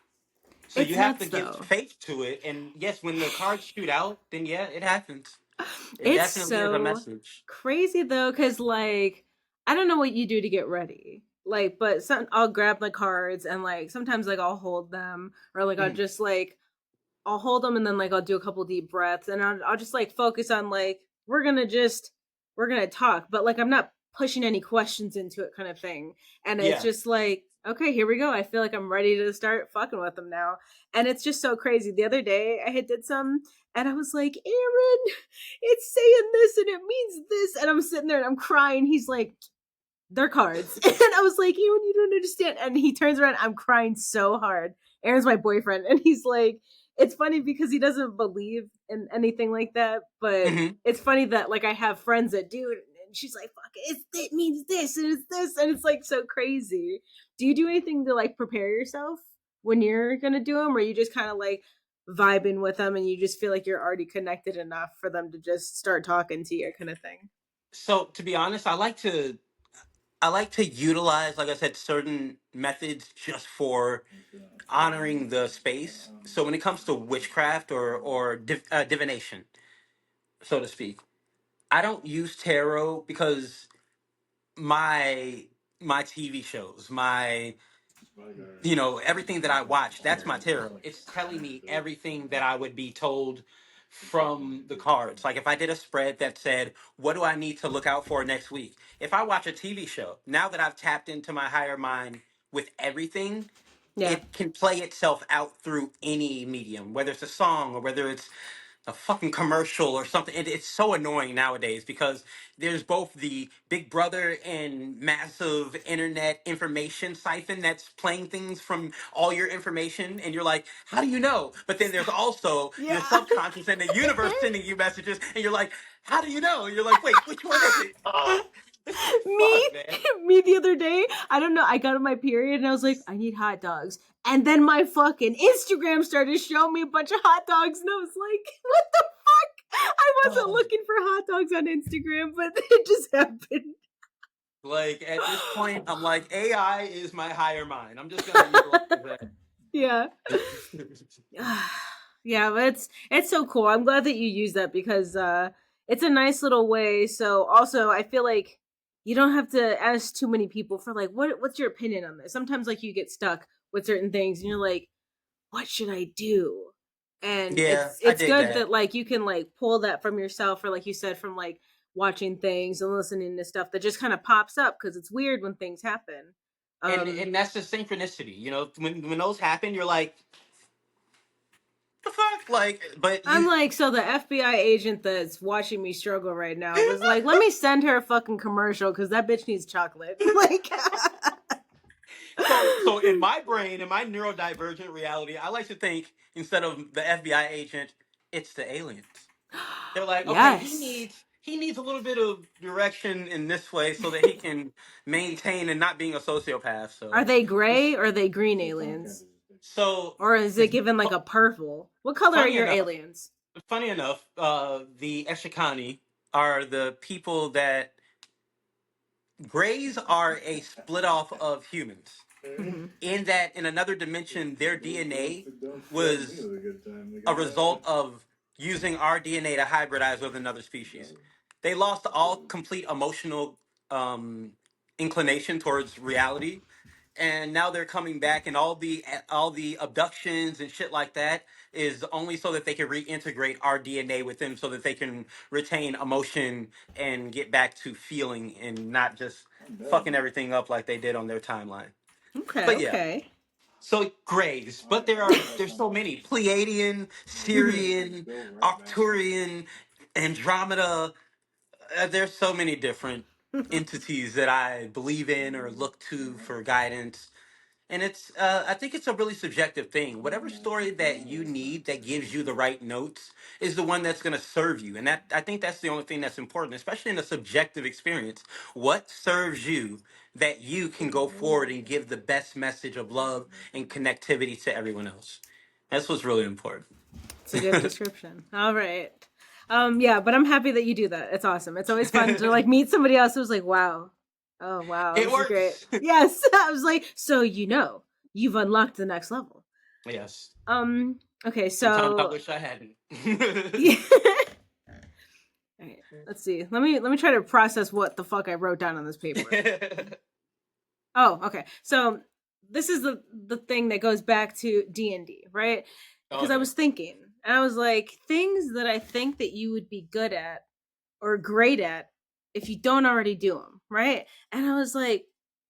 So It's you have to nuts give though. faith to it. And yes, when the cards shoot out, then yeah, it happens. It It's definitely is a so message. crazy though, because like, I don't know what you do to get ready. Like, but I'll grab the cards and like sometimes like I'll hold them, or like I'll Mhm. just like I'll hold them and then like I'll do a couple deep breaths and I'll just like focus on like we're gonna talk, but like I'm not pushing any questions into it kind of thing. And it's Yeah. just like, okay, here we go. I feel like I'm ready to start fucking with them now. And it's just so crazy. The other day I had did some and I was like, Aaron, it's saying this and it means this. And I'm sitting there and I'm crying. He's like, they're cards. And I was like, Aaron, you don't understand. And he turns around, I'm crying so hard. Aaron's my boyfriend. And he's like, it's funny because he doesn't believe in anything like that. But Hmm. it's funny that like I have friends that do. And she's like, fuck it means this and it's this. And it's like so crazy. Do you do anything to like prepare yourself when you're going to do them? Or you just kind of like vibing with them and you just feel like you're already connected enough for them to just start talking to you kind of thing? So to be honest, I like to utilize, like I said, certain methods just for honoring the space. So when it comes to witchcraft or divination, so to speak, I don't use tarot because my my TV shows, my everything that I watch, that's my tarot. It's telling me everything that I would be told from the cards. Like if I did a spread that said, what do I need to look out for next week? If I watch a TV show, now that I've tapped into my higher mind with everything, Yeah. it can play itself out through any medium, whether it's a song or whether it's a fucking commercial or something. It's so annoying nowadays because there's both the Big Brother and massive internet information siphon that's playing things from all your information, and you're like, how do you know? But then there's also your Yeah. subconscious and the universe sending you messages, and you're like, how do you know? And you're like, wait, which one is it? Oh, this shit me sucks, man. me the other day, I don't know, I got on my period and I was like, I need hot dogs, and then my fucking Instagram started showing me a bunch of hot dogs and I was like, what the fuck? I wasn't looking for hot dogs on Instagram, but it just happened. Like at this point, I'm like, AI is my higher mind. I'm just gonna utilize that. Yeah. Yeah, but it's so cool. I'm glad that you use that because it's a nice little way. So also I feel like you don't have to ask too many people for like what's your opinion on this. Sometimes like you get stuck with certain things and you're like, what should I do? And Yeah, I it's dig good that. that like you can like pull that from yourself or like you said from like watching things and listening to stuff that just kind of pops up because it's weird when things happen. Um And that's the synchronicity. You know, when those happen, you're like, the fuck, like, but I'm you. like, so the FBI agent that's watching me struggle right now was like, let me send her a fucking commercial because that bitch needs chocolate. Like, So in my brain, in my neurodivergent reality, I like to think instead of the FBI agent, it's the aliens. They're like, okay, yes. he needs a little bit of direction in this way so that he can maintain and not being a sociopath. Are So, they gray or are they green aliens? so Or is it it's given like a purple? What color are funny your enough. aliens? Funny enough, the Eshikani are the people that grays are a split off of humans. Hmm. In that, in another dimension, their DNA was a result of using our DNA to hybridize with another species. They lost all complete emotional um, inclination towards reality, and now they're coming back, and all the abductions and shit like that is only so that they can reintegrate our DNA with them, so that they can retain emotion and get back to feeling and not just fucking everything up like they did on their timeline. Okay, But yeah, okay. so grays, but there's so many: Pleiadian, Hmm. Syrian, Arcturian, Andromeda. There's so many different entities that I believe in or look to for guidance. And I think it's a really subjective thing. Whatever story that you need that gives you the right notes is the one that's going to serve you. And I think that's the only thing that's important, especially in a subjective experience. What serves you that you can go forward and give the best message of love and connectivity to everyone else? That's what's really important. It's a good description. All right. Yeah, but I'm happy that you do that. It's awesome. It's always fun to like meet somebody else who's like, wow. Oh wow, It this is great. works. Yes. I was like, so you've unlocked the next level. Yes. Okay, Sometimes I so wish I hadn't. yeah. All right, let's see. Let me try to process what the fuck I wrote down on this paper. Oh, okay. So this is the thing that goes back to D&D, right? Because I Okay. was thinking, and I was like, things that I think that you would be good at or great at if you don't already do them, right? And I was like,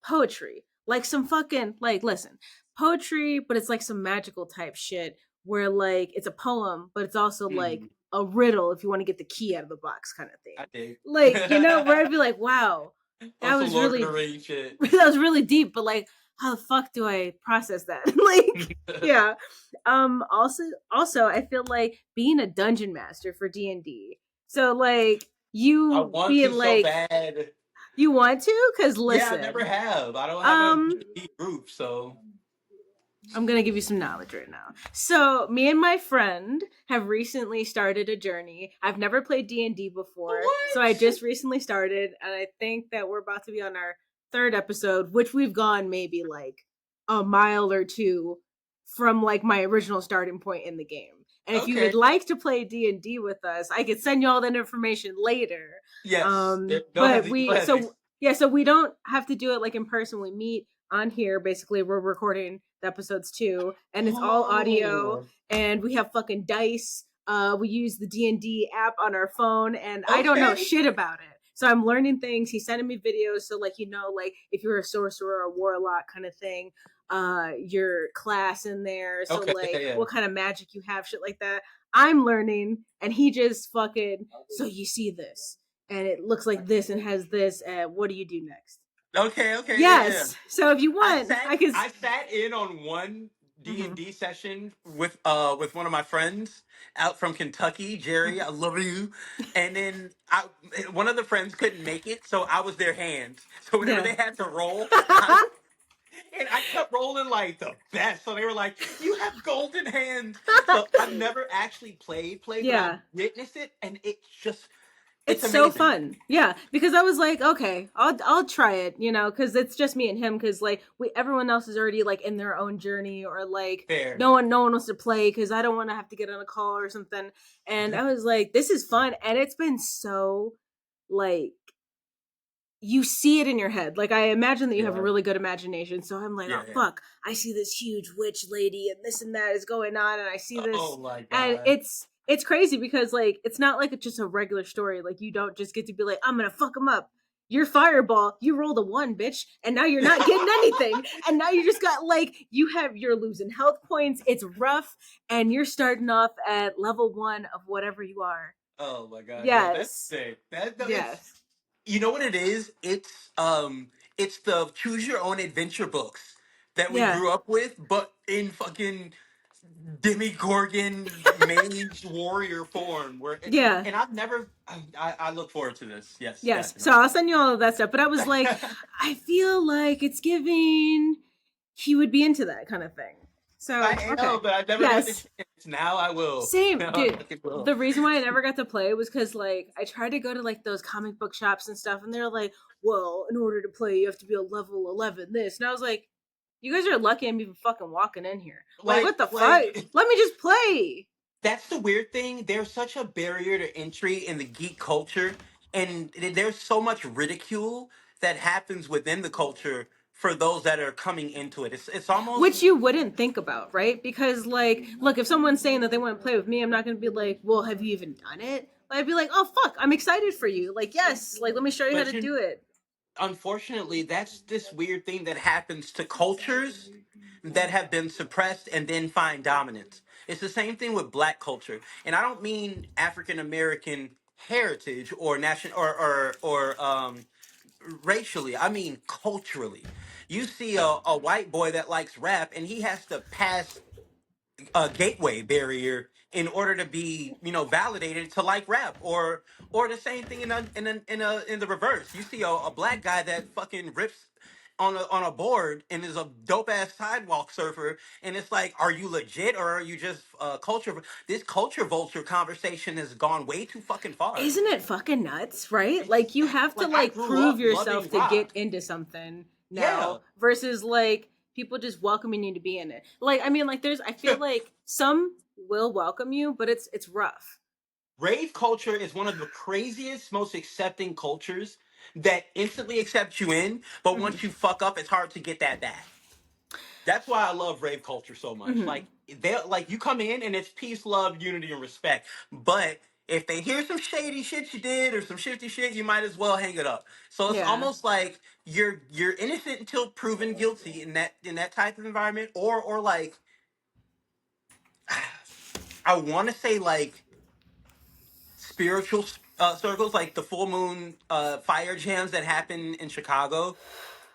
poetry, like some fucking like listen, poetry, but it's like some magical type shit where like it's a poem, but it's also like Mhm. a riddle if you want to get the key out of the box kind of I thing. dig. Like, where I'd be like, wow, On that some was Lord of the really Rings shit. that was really deep, but like how the fuck do I process that? Like, yeah. Also I feel like being a dungeon master for D&D. So like I you want being to so like bad. you want to cuz Yeah, I never listen. have. I don't have a Um D group, so I'm gonna give you some knowledge right now. So, me and my friend have recently started a journey. I've never played D&D before, so I what? just recently started, and I think that we're about to be on our third episode, which we've gone maybe like a mile or two from like my original starting point in the game. And if you would Okay. like to play D&D with us, I could send you all that information later. Yes. Go But ahead. Go we ahead. so yeah, so we don't have to do it like in person. We meet on here. Basically, we're recording the episodes too, and it's all audio. Oh. And we have fucking dice. We use the D&D app on our phone, and I don't know Okay. shit about it. So I'm learning things. He's sending me videos. So like like if you're a sorcerer or a warlock kind of thing, your class in there. So Okay. Yeah. like Yeah. what kind of magic you have, shit like that. I'm learning, and he just fucking. So you see this, and it looks like this, and has this. And what do you do next? Okay. Okay. Yeah. Yeah. Yes. So if you want, I could. I sat in on one Mhm. D&D session with one of my friends out from Kentucky, Jerry. I love you. And then one of the friends couldn't make it, so I was their hand. So whenever Yeah. they had to roll, and I kept rolling like the best. So they were like, "You have golden hands." So I've never actually played, but I've Yeah. witnessed it, and it's It's so amazing. fun. Yeah, because I was like, okay, I'll try it, you know, cuz it's just me and him cuz like we everyone else is already like in their own journey, or like Fair. no one wants to play cuz I don't want to have to get on a call or something. And I was like, this is fun, and it's been so like you see it in your head. Like I imagine that you have a Yeah. really good imagination. So I'm like, Yeah. oh Yeah. fuck, I see this huge witch lady and this and that is going on, and I see Oh this, my and god. it's crazy because like it's not like it's just a regular story. Like you don't just get to be like, I'm gonna fuck him up. Your fireball, you rolled a one, bitch, and now you're not getting anything. And now you just got like you're losing health points. It's rough, and you're starting off at level one of whatever you are. Oh my god. Yeah, that's Yes, sick. That no, it's yes, you know what it is? It's the choose your own adventure books that we yeah, grew up with, but in fucking Demigorgon mage warrior form. yeah. And I've never. I look forward to this. Yes, Yes. So definitely. I'll send you all of that stuff. But I was like, I feel like it's giving he would be into that kind of thing. So I am, okay. but I never got the Yes. chance. Now I will. Same, Now I dude. fucking will. The reason why I never got to play was because like I tried to go to like those comic book shops and stuff, and they're like, well, in order to play, you have to be a level 11 this. And I was like, you guys are lucky I'm even fucking walking in here. Like, what the fuck? Like Let me just play. that's the weird thing. There's such a barrier to entry in the geek culture, and there's so much ridicule that happens within the culture for those that are coming into it. It's almost Which you wouldn't think about, right? Because like, look, if someone's saying that they want to play with me, I'm not going to be like, well, have you even done it? I'd be like, oh fuck, I'm excited for you. Like, yes, like let me show you how but to you do it. unfortunately that's this weird thing that happens to cultures that have been suppressed and then find dominance. It's the same thing with black culture. And I don't mean African American heritage or national or racially. I mean culturally. You see a white boy that likes rap and he has to pass a gateway barrier in order to be validated to like rap or the same thing in the reverse. You see a black guy that fucking rips on a board and is a dope ass sidewalk surfer, and it's like, are you legit or are you just culture? This culture vulture conversation has gone way too fucking far. Isn't it fucking nuts, right? It's Like you have to like I like grew prove up yourself loving to get rock. into something Yeah. now versus like people just welcoming you to be in it. Like I mean like there's I feel like some will welcome you, but it's rough. Rave culture is one of the craziest, most accepting cultures that instantly accepts you in, but Mhm. once you fuck up, it's hard to get that back. That's why I love rave culture so much. Mhm. Like you come in and it's peace, love, unity, and respect. But if they hear some shady shit you did or some shifty shit, you might as well hang it up. So it's Yeah. almost like you're innocent until proven guilty in that type of environment, or like I want to say like spiritual circles, like the full moon fire jams that happen in Chicago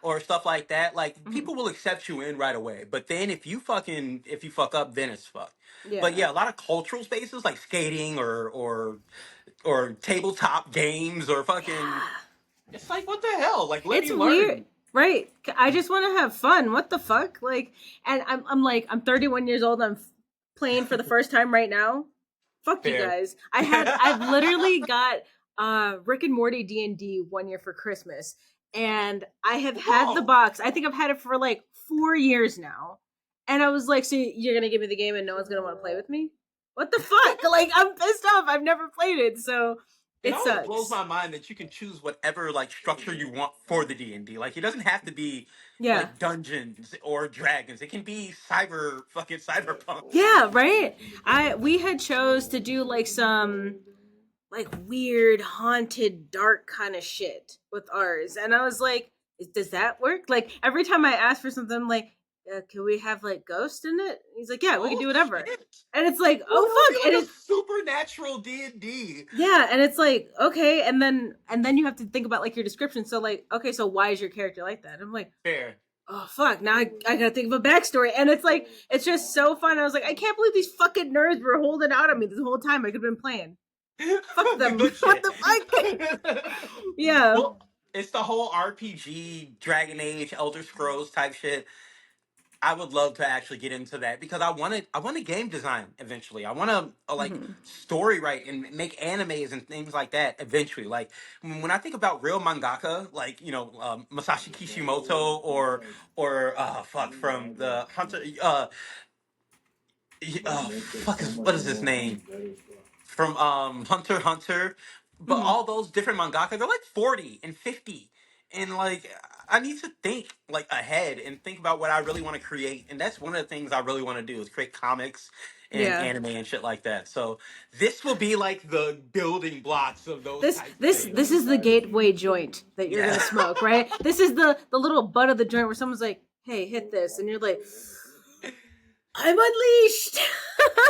or stuff like that. Like Mhm. people will accept you in right away, but then if you fuck up, then it's fucked. But Yeah. yeah, a lot of cultural spaces like skating or tabletop games or fucking, Yeah. it's like, what the hell? Like, let It's me weird, learn. right? I just want to have fun. What the fuck? Like, and I'm like I'm 31 years old. Playing for the first time right now. Fuck you Fair. guys. I've literally got Rick and Morty D&D one year for Christmas, and I have had the Whoa. box. I think I've had it for like 4 years now, and I was like, so you're gonna give me the game and no one's gonna want to play with me? What the fuck? Like I'm pissed off. I've never played it, so It it always blows sucks. my mind that you can choose whatever like structure you want for the D&D. Like it doesn't have to be Yeah. like dungeons or dragons. It can be cyberpunk. Yeah, right. I we had chose to do like some like weird haunted dark kind of shit with ours, and I was like, does that work? Like every time I ask for something, I'm like, can we have like ghost in it? He's like, yeah, we can Oh do whatever. shit. And it's like, Well, oh it'll fuck, be and like a it supernatural D&D. yeah, and it's like okay, and then you have to think about like your description. So like, okay, so why is your character like that? I'm like, Fair. oh fuck, now I gotta think of a backstory, and it's like it's just so fun. I was like, I can't believe these fucking nerds were holding out on me this whole time. I could have been playing. Fuck them. Good What shit. the fuck? Yeah. Well, it's the whole RPG, Dragon Age, Elder Scrolls type shit. I would love to actually get into that because I want to game design eventually. I want to like Hmm. story write and make animes and things like that eventually. Like when I think about real mangaka, like Masashi Kishimoto or fuck from the Hunter what is his name from Hunter x Hunter, but Hmm. all those different mangaka, they're like 40 and 50. And like I need to think like ahead and think about what I really want to create. And that's one of the things I really want to do is create comics and Yeah. anime and shit like that. So this will be like the building blocks of those This types of this things. this is the gateway joint that you're Yeah. gonna smoke, right? This is the little butt of the joint where someone's like, "Hey, hit this," and you're like, "I'm unleashed."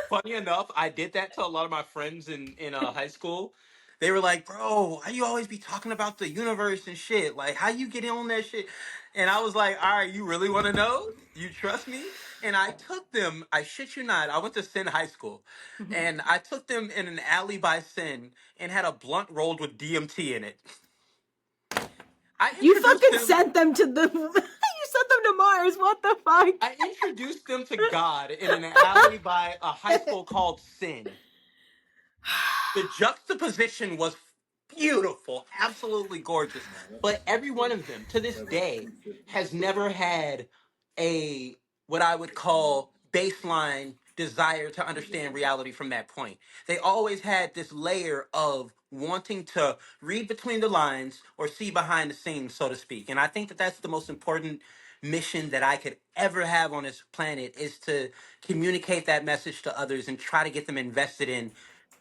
Funny enough, I did that to a lot of my friends in high school. They were like, "Bro, why you always be talking about the universe and shit? Like, how you get in on that shit?" And I was like, "All right, you really want to know? You trust me?" And I took them. I shit you not. I went to Sin High School, Mhm. and I took them in an alley by Sin and had a blunt rolled with DMT in it. I You introduced fucking them. sent them to the. You sent them to Mars. What the fuck? I introduced them to God in an alley by a high school called Sin. The juxtaposition was beautiful, absolutely gorgeous. But every one of them to this day has never had a what I would call baseline desire to understand reality from that point. They always had this layer of wanting to read between the lines or see behind the scenes, so to speak. And I think that that's the most important mission that I could ever have on this planet is to communicate that message to others and try to get them invested in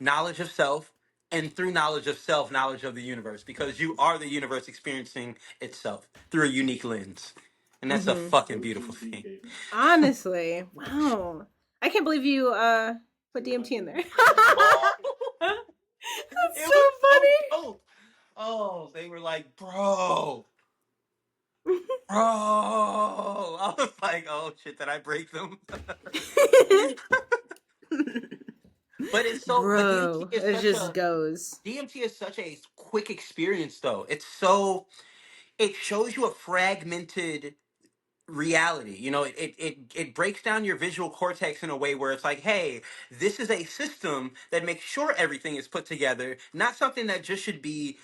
knowledge of self, and through knowledge of self, knowledge of the universe, because you are the universe experiencing itself through a unique lens. And that's a Hmm. fucking beautiful thing. Honestly, wow. I can't believe you put DMT in there. Oh, That's it so was so funny. dope. Oh, they were like, bro. I was like, oh shit, did I break them? But it's so, but Bro, it just goes. DMT is such a quick experience though. It's so, it shows you a fragmented reality. It breaks down your visual cortex in a way where it's like, hey, this is a system that makes sure everything is put together, not something that just should be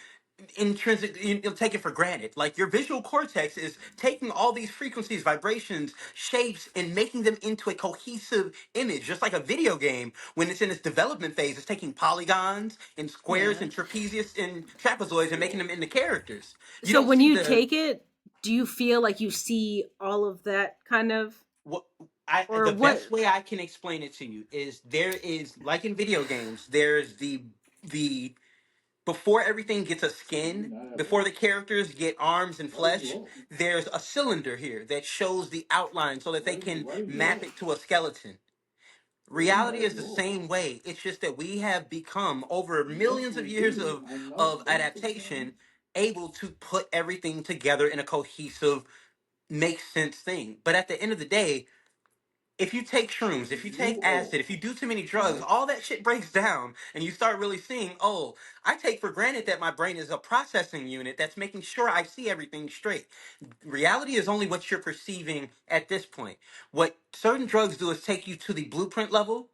intrinsic. You'll take it for granted. Like your visual cortex is taking all these frequencies, vibrations, shapes, and making them into a cohesive image, just like a video game when it's in its development phase. It's taking polygons and squares Yeah. and trapezius and trapezoids and making them into characters. You So don't when see you the take it, do you feel like you see all of that kind of, what I or the what? best way I can explain it to you is there is like in video games, there's the before everything gets a skin, before the characters get arms and flesh, there's a cylinder here that shows the outline so that they can map it to a skeleton. Reality is the same way. It's just that we have become over millions of years of adaptation able to put everything together in a cohesive, makes sense thing. But at the end of the day, if you take shrooms, if you take acid, if you do too many drugs, all that shit breaks down and you start really seeing, oh, I take for granted that my brain is a processing unit that's making sure I see everything straight. Reality is only what you're perceiving at this point. What certain drugs do is take you to the blueprint level,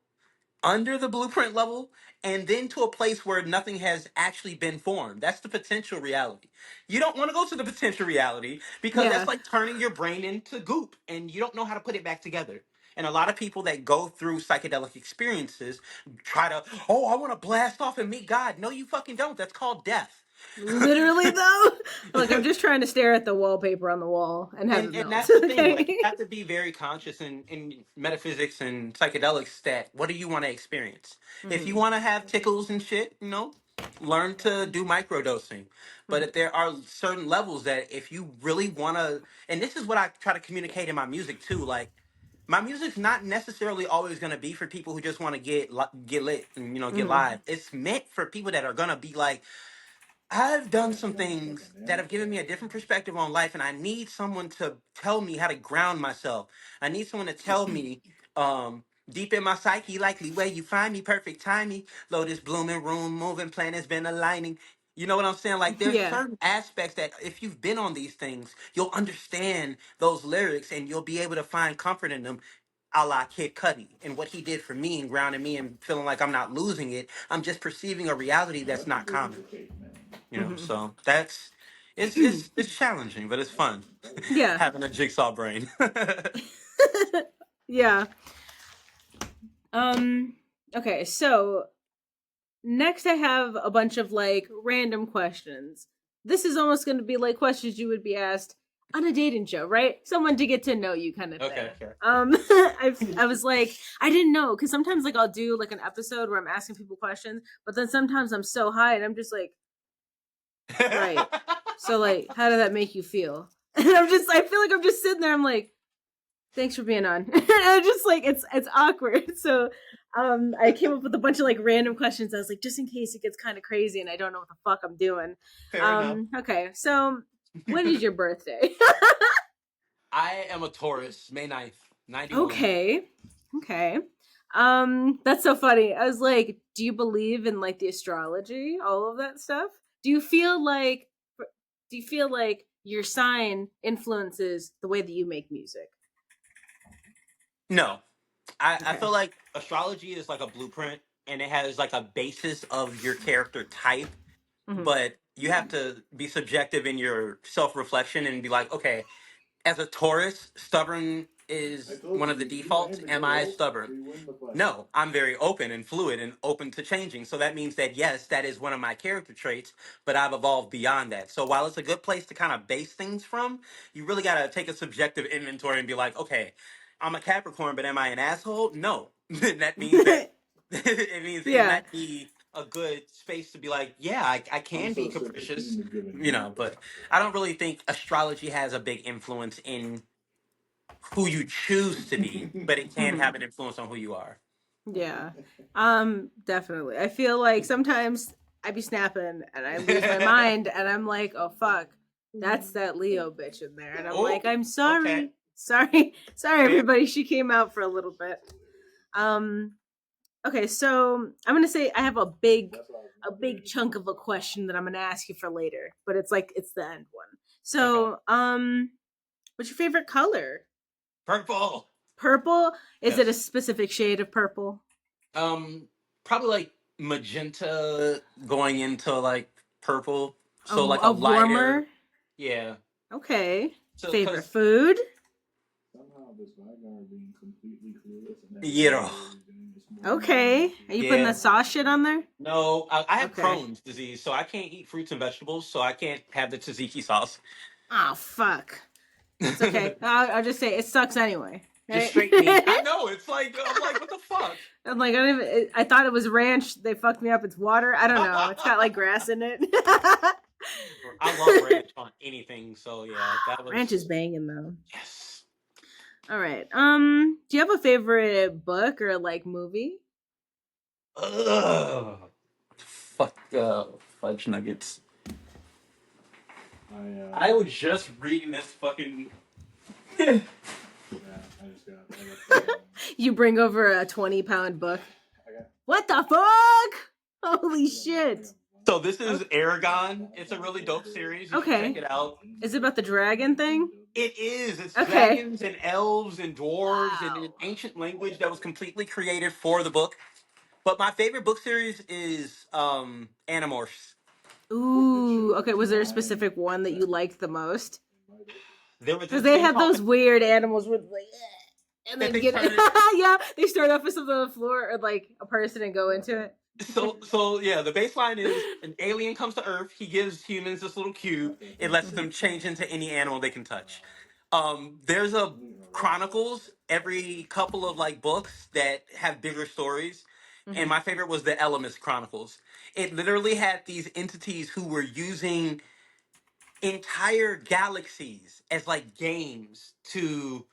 under the blueprint level, and then to a place where nothing has actually been formed. That's the potential reality. You don't want to go to the potential reality because that's Yeah. like turning your brain into goop and you don't know how to put it back together. And a lot of people that go through psychedelic experiences try to, oh, I want to blast off and meet God. No, you fucking don't. That's called death. Literally though, like I'm just trying to stare at the wallpaper on the wall and have it And melt. that's the thing. Like you Okay. have to be very conscious in metaphysics and psychedelics that what do you want to experience? If you Hmm. want to have tickles and shit, learn to do microdosing. But if Hmm. there are certain levels that if you really want to, and this is what I try to communicate in my music too. Like my music's not necessarily always going to be for people who just want to get lit and get Hmm. live. It's meant for people that are going to be like, I've done some things that have given me a different perspective on life, and I need someone to tell me how to ground myself. I need someone to tell me, deep in my psyche, likely where you find me, perfect timing. Lotus blooming, room moving, planets been aligning. You know what I'm saying? Like there's Yeah. certain aspects that if you've been on these things, you'll understand those lyrics and you'll be able to find comfort in them. A la Kid Cudi and what he did for me and grounding me and feeling like I'm not losing it. I'm just perceiving a reality that's not common. You know, Hmm. so that's it's challenging, but it's fun Yeah. having a jigsaw brain. Yeah. Um okay, so next I have a bunch of like random questions. This is almost going to be like questions you would be asked on a dating show, right? Someone to get to know you kind of thing. Okay, okay. I was like, I didn't know because sometimes like I'll do like an episode where I'm asking people questions, but then sometimes I'm so high and I'm just like, right. So like, how did that make you feel? And I feel like I'm just sitting there. I'm like, thanks for being on. And I'm just like, it's awkward. So I came up with a bunch of like random questions. I was like, just in case it gets kind of crazy and I don't know what the fuck I'm doing. Fair enough. Okay, so when is your birthday? I am a Taurus, May 9th, 91. Okay. Okay. That's so funny. I was like, do you believe in like the astrology, all of that stuff? Do you feel like your sign influences the way that you make music? No, I Okay. feel like astrology is like a blueprint and it has like a basis of your character type, Hmm. but you have to be subjective in your self reflection and be like, okay, as a Taurus, stubborn is one of the defaults. Am I stubborn? No, I'm very open and fluid and open to changing. So that means that yes, that is one of my character traits, but I've evolved beyond that. So while it's a good place to kind of base things from, you really got to take a subjective inventory and be like, okay, I'm a Capricorn, but am I an asshole? No. That means that it means it Yeah. might be a good space to be like, yeah, I can be capricious, you know, but I don't really think astrology has a big influence in who you choose to be, but it can Hmm. have an influence on who you are. Yeah. Definitely. I feel like sometimes I be snapping and I lose my mind and I'm like, oh fuck, that's that Leo bitch in there. And I'm like, Oh, I'm okay. sorry. Sorry. Sorry Fair. everybody. She came out for a little bit. Um okay, so I'm gonna say I have a big chunk of a question that I'm gonna ask you for later, but it's like it's the end one. Okay. So, what's your favorite color? Purple. Purple? Is it a Yes. specific shade of purple? Um, Probably like magenta going into like purple. So like a A warmer? lighter, yeah. Okay. So Favorite because food? you know, Okay. Are you putting yeah. that sauce shit on there? No, I have Okay. Crohn's disease, so I can't eat fruits and vegetables, so I can't have the tzatziki sauce. Oh fuck. It's okay. I'll just say it sucks anyway. Just Right? straight meat. I know. It's like I'm like, what the fuck? I'm like, I thought it was ranch. They fucked me up. It's water. I don't know. It's got like grass in it. I love ranch on anything, so yeah, that Ranch is was banging though. yes. All right. Do you have a favorite book or like movie? Ugh. Fuck fudge nuggets. I was just reading this fucking. You bring over a 20-pound book. What the fuck? Holy shit. So this is Okay. Aragon. It's a really dope series. You should check Okay. it out. Is it about the dragon thing? It is. It's Okay. dragons and elves and dwarves and an Wow. ancient language that was completely created for the book. But my favorite book series is Animorphs. Ooh. Okay. Was there a specific one that you liked the most? There was Because this they thing had called those weird animals with like, "Eh," and that then they get started. yeah. They start off with something on the floor or like a person and go into it. So yeah, the baseline is an alien comes to Earth. He gives humans this little cube. It lets them change into any animal they can touch. There's a chronicles every couple of like books that have bigger stories, and Hmm. my favorite was the Elements Chronicles. It literally had these entities who were using entire galaxies as like games to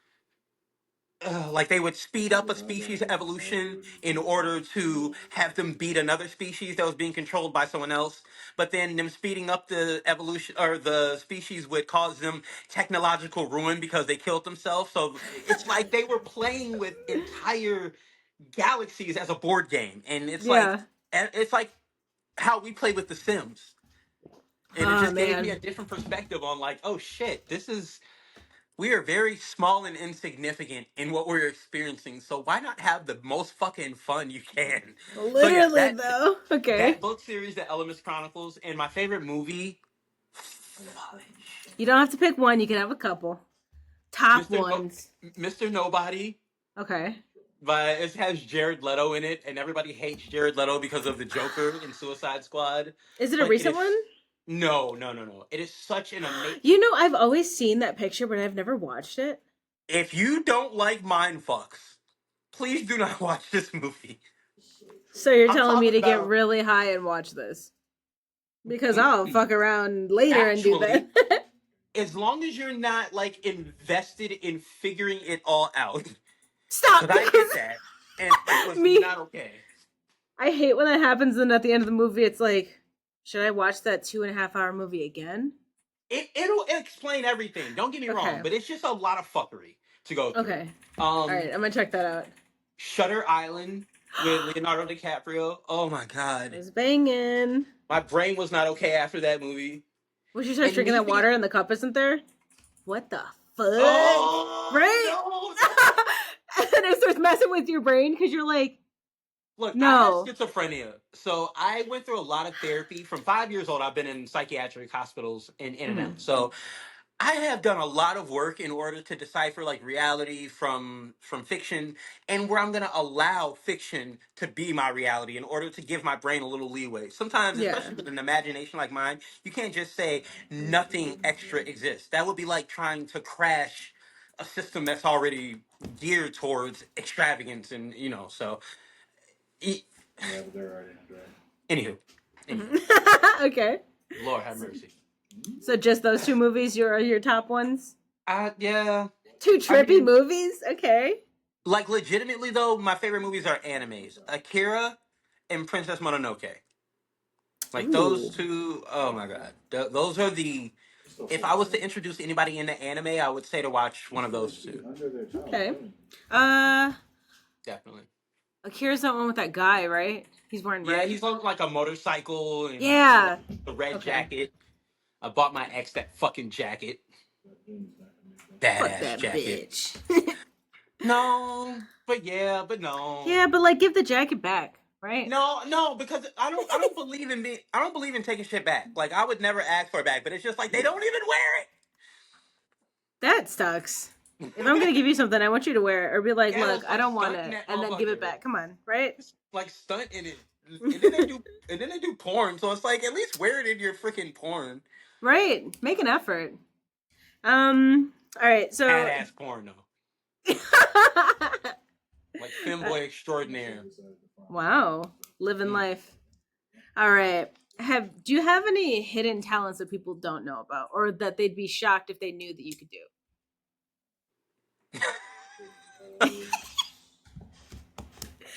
like they would speed up a species evolution in order to have them beat another species that was being controlled by someone else, but then them speeding up the evolution or the species would cause them technological ruin because they killed themselves. So it's like they were playing with entire galaxies as a board game, and it's like Yeah. it's like how we play with the Sims. And it Oh just gave me a man. different perspective on like, oh shit, we are very small and insignificant in what we're experiencing. So why not have the most fucking fun you can? So yeah, Literally though. Okay. that book series, The Elements Chronicles, and my favorite movie, You don't have to pick one, you can have a couple. Top Mr. No- ones. Mr. Nobody. Okay. But it has Jared Leto in it, and everybody hates Jared Leto because of the Joker in Suicide Squad. Is it a But it recent one? is no, no, no, no. It is such an amazing. You know, I've always seen that picture, but I've never watched it. If you don't like mind fucks, please do not watch this movie. So you're I'm telling me talking to get about really high and watch this? Because I'll fuck around later and do actually, that. as long as you're not like invested in figuring it all out, Stop! because I did that, and it was Me. not okay. I hate when that happens and at the end of the movie it's like, should I watch that 2.5 hour movie again? It'll explain everything. Don't get me wrong, Okay. but it's just a lot of fuckery to go through. Okay. Alright, Um, I'm gonna check that out. Shutter Island with Leonardo DiCaprio. Oh my I god, was banging. my brain was not okay after that movie. When she starts And drinking me that being water and the cup isn't there? What the fuck? oh Right? no, And then it starts messing with your brain because you're like, look, I have no. schizophrenia, so I went through a lot of therapy. From 5 years old, I've been in psychiatric hospitals and in and Mm-hmm. out. So I have done a lot of work in order to decipher like reality from fiction, and where I'm going to allow fiction to be my reality in order to give my brain a little leeway. Sometimes, Yeah. especially with an imagination like mine, you can't just say nothing extra exists. That would be like trying to crash a system that's already geared towards extravagance, and so. E- Yeah, but they're already in draft. Anywho, anywho, Okay. Lord have mercy. So just those two movies are your top ones? Yeah. Two I trippy mean, movies? Okay. like legitimately though, my favorite movies are animes. Akira and Princess Mononoke. Like those Ooh. two, oh my god. Those are the if I was to introduce anybody into anime, I would say to watch one of those two. Okay. Uh, Definitely. Akira's that one with that guy, right? He's wearing Yeah, red. he's on like a motorcycle and he wears Yeah. the red Okay. jacket. I bought my ex that fucking jacket. Fuck Badass that jacket. bitch. No, but no. Yeah, but like give the jacket back, right? No, because I don't believe in taking shit back. Like I would never ask for it back, but it's just like they don't even wear That sucks. If I'm it. gonna give you something, I want you to wear it or be like, Yeah, look, it's I like don't want stunting it, that and then give it motherfucker. back. Come on, right? It's like stunt in it. And then they do porn, so it's like at least wear it in your freaking porn. Right. Make an effort. All right. So. Badass porn though. Like femboy extraordinaire. Wow, living Mm. life. All right. Do you have any hidden talents that people don't know about, or that they'd be shocked if they knew that you could do?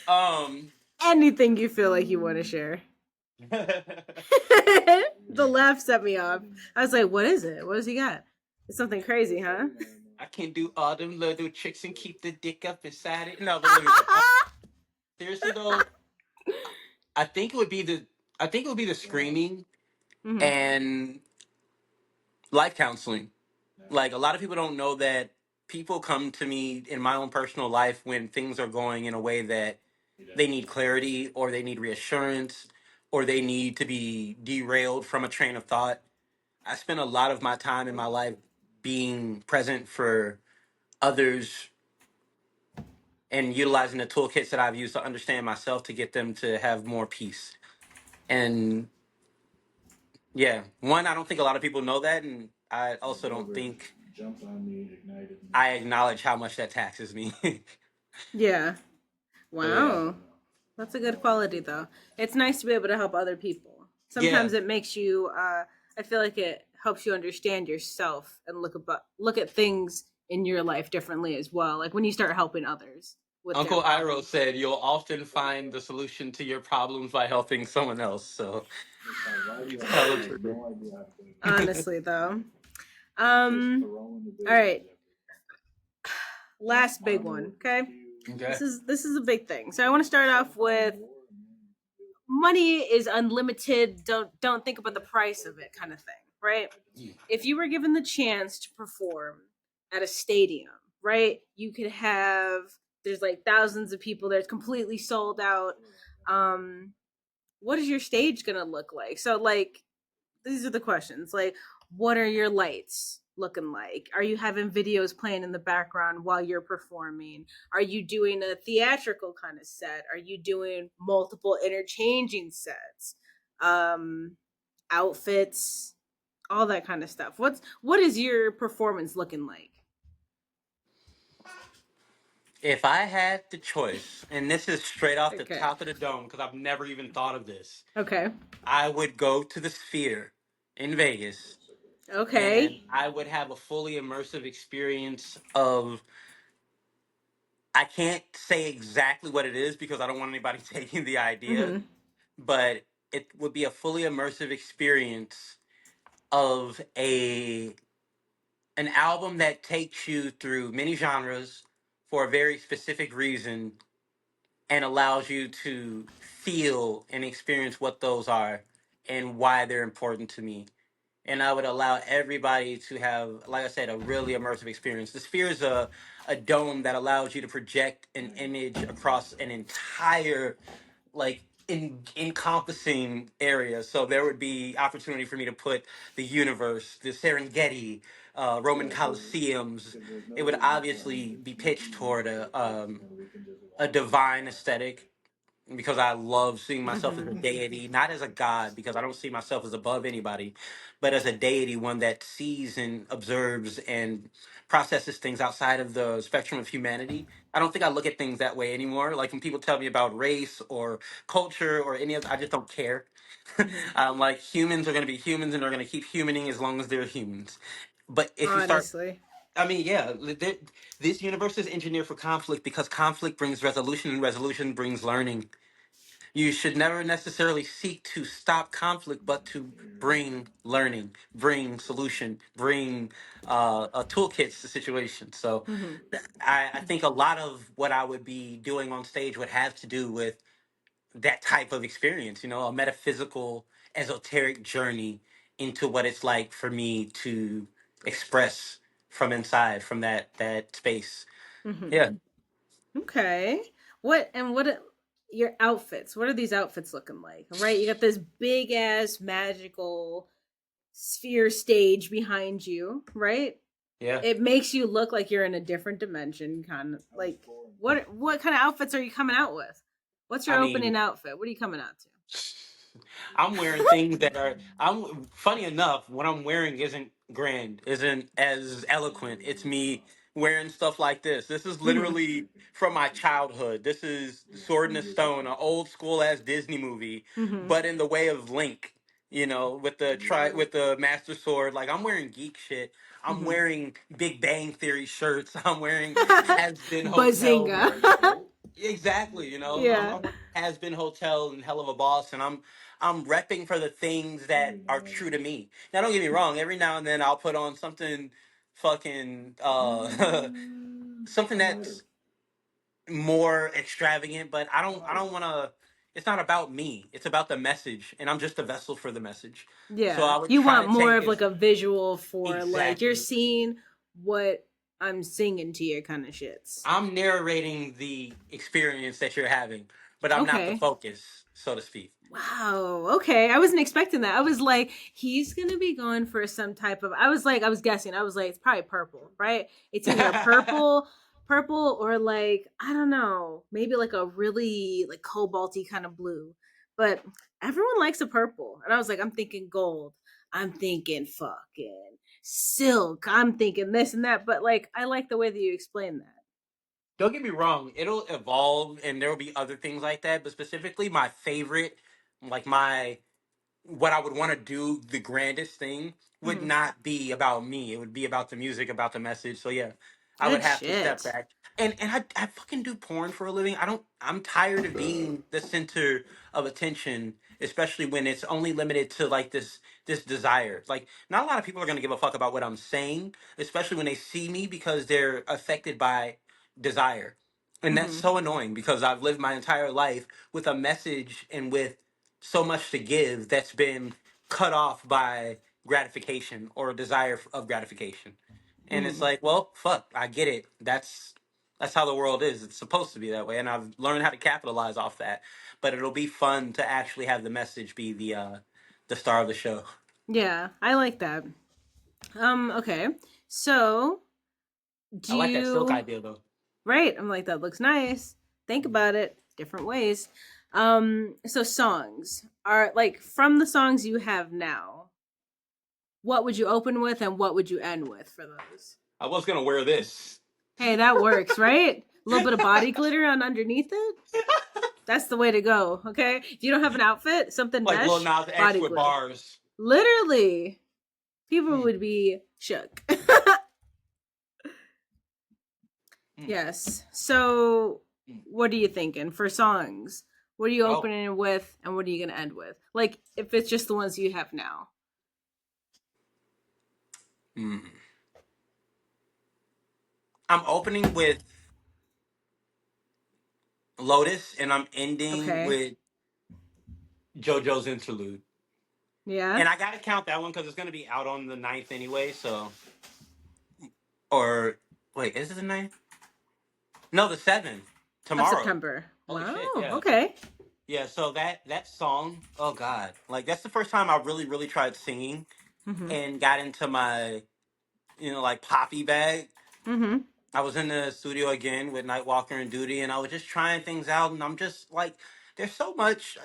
um Anything you feel like you want to share. The laugh set me off. I was like, "What is it? What does he got? It's something crazy, huh?" I can do all them little tricks and keep the dick up inside it. No, but let me seriously though, I think it would be the I think it would be the screaming Mhm. and life counseling. Like a lot of people don't know that people come to me in my own personal life when things are going in a way that they need clarity or they need reassurance or they need to be derailed from a train of thought. I spend a lot of my time in my life being present for others and utilizing the toolkits that I've used to understand myself to get them to have more peace. And yeah, one, I don't think a lot of people know that, and I also don't think Jumped on me, ignited me. I acknowledge how much that taxes me. Yeah. So yeah, Wow. That's a good quality, though. It's nice to be able to help other people. yeah. Sometimes it makes you. I feel like it helps you understand yourself and look at things in your life differently as well. Like when you start helping others with their Uncle Iroh problems. said you'll often find the solution to your problems by helping someone else. So Why do you it's have hella I have true. no idea how to play it. Honestly, though. Just Um. throwing the All right. business. Last big one. Okay. Okay. This is a big thing. So I want to start off with money is unlimited. Don't think about the price of it, kind of thing, right? If you were given the chance to perform at a stadium, right? You could have there's like thousands of people there, it's completely sold out. Um, what is your stage gonna look like? So like these are the questions. Like, what are your lights looking like? Are you having videos playing in the background while you're performing? Are you doing a theatrical kind of set? Are you doing multiple interchanging sets? Um, outfits, all that kind of stuff. What is your performance looking like? If I had the choice, and this is straight off the Okay. top of the dome because I've never even thought of this, Okay. I would go to the Sphere in Vegas and Okay. I would have a fully immersive experience of. I can't say exactly what it is because I don't want anybody taking the idea, Mhm. but it would be a fully immersive experience of a an album that takes you through many genres for a very specific reason and allows you to feel and experience what those are and why they're important to me. And I would allow everybody to have, like I said, a really immersive experience. The Sphere is a dome that allows you to project an image across an entire, like, encompassing area. So there would be opportunity for me to put the universe, the Serengeti, Roman Yeah, Colosseums. because there's no It would Disney Plus, obviously it's be pitched nothing toward and we can just a watch it divine aesthetic because I love seeing myself as a Mhm. deity, not as a god, because I don't see myself as above anybody, but as a deity, one that sees and observes and processes things outside of the spectrum of humanity. I don't think I look at things that way anymore. Like when people tell me about race or culture or any of, I just don't care. Mhm. Like humans are going to be humans and they're going to keep humaning as long as they're humans. But if you start Honestly. I mean, yeah, this universe is engineered for conflict because conflict brings resolution and resolution brings learning. You should never necessarily seek to stop conflict, but to bring learning, bring solution, bring toolkits to situations. So Mhm. I think a lot of what I would be doing on stage would have to do with that type of experience, a metaphysical, esoteric journey into what it's like for me to express from inside, from that space. Mhm. Yeah. Okay. What your outfits? What are these outfits looking like? Right? You got this big ass magical sphere stage behind you, right? Yeah. It makes you look like you're in a different dimension, kind of like what kind of outfits are you coming out with? What's your I opening mean, outfit? What are you coming out I'm wearing things that are. I'm funny enough. What I'm wearing isn't grand, isn't as eloquent. It's me wearing stuff like this. This is to? Mhm. literally from my childhood. This is Sword in the Stone, an old school ass Disney movie, Mhm. but in the way of Link. With the Master Sword. Like I'm wearing geek shit. I'm Mhm. wearing Big Bang Theory shirts. I'm wearing Has Been Hotel. Bazinga. Exactly, Yeah. I'm has been hotel and hell of a boss, and I'm repping for the things that are true to me. Now, don't get me wrong. Every now and then, I'll put on something fucking something that's more extravagant, but I don't want to. It's not about me. It's about the message, and I'm just a vessel for the message. So Yeah. I would You try want to more take of like as a visual for like you're exactly. seeing what I'm singing to you kind of shits. I'm narrating the experience that you're having, but I'm not the Okay. focus, so to speak. Wow. Okay. I wasn't expecting that. I was like, he's gonna be going for some type of. I was guessing. I was like, it's probably purple, right? It's either purple, or like I don't know, maybe like a really like cobalty kind of blue. But everyone likes a purple, and I was like, I'm thinking gold. I'm thinking fucking silk. I'm thinking this and that. But like, I like the way that you explain that. Don't get me wrong, it'll evolve and there will be other things like that, but specifically my favorite, like my what I would want to do, the grandest thing would Hmm. not be about me. It would be about the music, about the message. So yeah, I would Good have to step shit. back. And I fucking do porn for a living. I'm tired of being the center of attention, especially when it's only limited to like this desire. Like not a lot of people are gonna give a fuck about what I'm saying, especially when they see me because they're affected by desire. And that's Hmm. so annoying because I've lived my entire life with a message and with so much to give that's been cut off by gratification or a desire of gratification. And it's Mm-hmm. like, well, fuck, I get it. That's how the world is. It's supposed to be that way, and I've learned how to capitalize off that. But it'll be fun to actually have the message be the star of the show. Yeah, I like that. Okay. So, I do like that silk you idea though. right? I'm like that looks nice. Think about it different ways. So songs are like from the songs you have now. What would you open with and what would you end with for those? I was gonna wear this. Hey, that works, right? A little bit of body glitter on underneath it. That's the way to go. Okay. If you don't have an outfit, something Like Lil mesh, Nas X body with glue. bars. Literally, people Mm, would be shook. mm, Yes. So, mm. what are you thinking for songs? What are you Oh, opening with, and what are you going to end with? Like, if it's just the ones you have now. mm. I'm opening with Lotus, and I'm ending Okay. with JoJo's interlude. Yeah. And I gotta count that one because it's gonna be out on the 9th anyway. So, or wait, is it the 9th? No, the 7th Of tomorrow. September. Holy Wow. shit! Yeah, Okay. yeah. So that song, oh god, like that's the first time I really tried singing Mm-hmm. and got into my like poppy bag. Mm-hmm. I was in the studio again with Nightwalker and Duty, and I was just trying things out. And I'm just like, there's so much.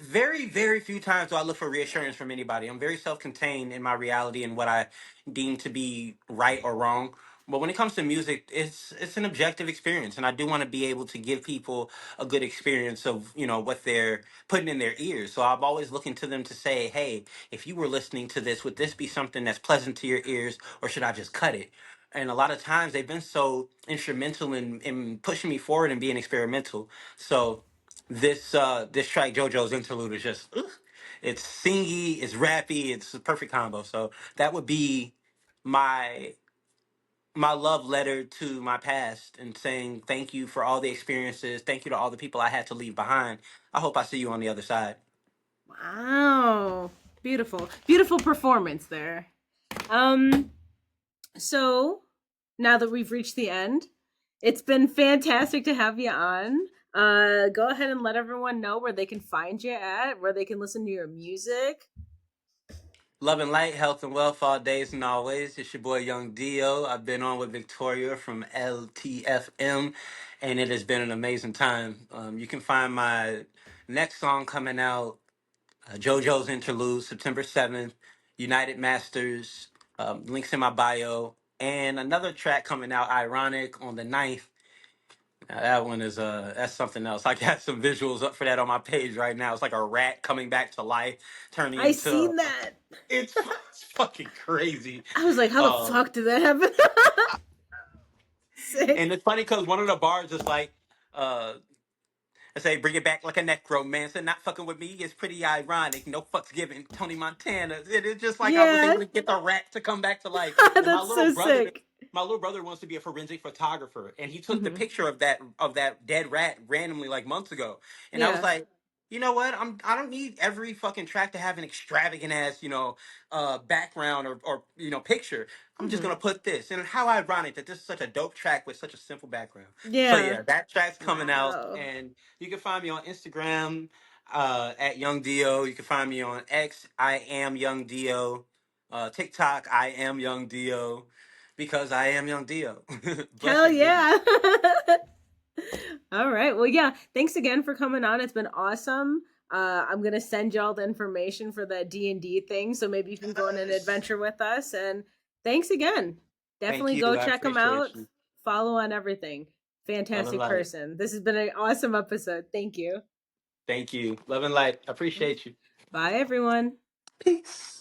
Very few times do I look for reassurance from anybody. I'm very self-contained in my reality and what I deem to be right or wrong. But when it comes to music, it's an objective experience, and I do want to be able to give people a good experience of what they're putting in their ears. So I'm always looking to them to say, hey, if you were listening to this, would this be something that's pleasant to your ears, or should I just cut it? And a lot of times they've been so instrumental in pushing me forward and being experimental. So this track JoJo's interlude is just it's singy, it's rappy, it's a perfect combo. So that would be my my love letter to my past and saying thank you for all the experiences, thank you to all the people I had to leave behind. I hope I see you on the other side. Wow. Beautiful. Beautiful performance there. Um, so now that we've reached the end, it's been fantastic to have you on. Go ahead and let everyone know where they can find you at, where they can listen to your music. Love and light, health and wealth all days and always. It's your boy Young Dio. I've been on with Victoria from LTFM, and it has been an amazing time. You can find my next song coming out, JoJo's Interlude, September 7th, United Masters, links in my bio, and another track coming out, Ironic, on the 9th. Now, that one is that's something else. I got some visuals up for that on my page right now. It's like a rat coming back to life, turning I into seen that. it's fucking crazy. I was like, how the Um, fuck did that happen? and Sick. it's funny because one of the bars is like, uh, I say, bring it back like a necromancer, not fucking with me. It's pretty ironic. No fucks given. Tony Montana. It's just like I was Yeah. able to get the rat to come back to life. And That's so sick. my little brother wants to be a forensic photographer, and he took the Hmm. picture of that dead rat randomly like months ago. And I was Yeah. like, you know what? I don't need every fucking track to have an extravagant ass background or picture. I'm just Hmm. gonna put this. And how ironic that this is such a dope track with such a simple background. So Yeah. yeah, that track's coming out, Wow. and you can find me on Instagram at Young Dio. You can find me on X. I am Young Dio. TikTok. I am Young Dio because I am Young Dio. Hell Blessings, baby. yeah. All right. Well, yeah. Thanks again for coming on. It's been awesome. I'm gonna send y'all the information for that D&D thing, so maybe you can go on an Yes. adventure with us. And thanks again. Thank Definitely go you. I check them appreciate out. you. Follow on everything. Love and Fantastic light. person. This has been an awesome episode. Thank you. Thank you. Love and light. Appreciate you. Bye, everyone. Peace.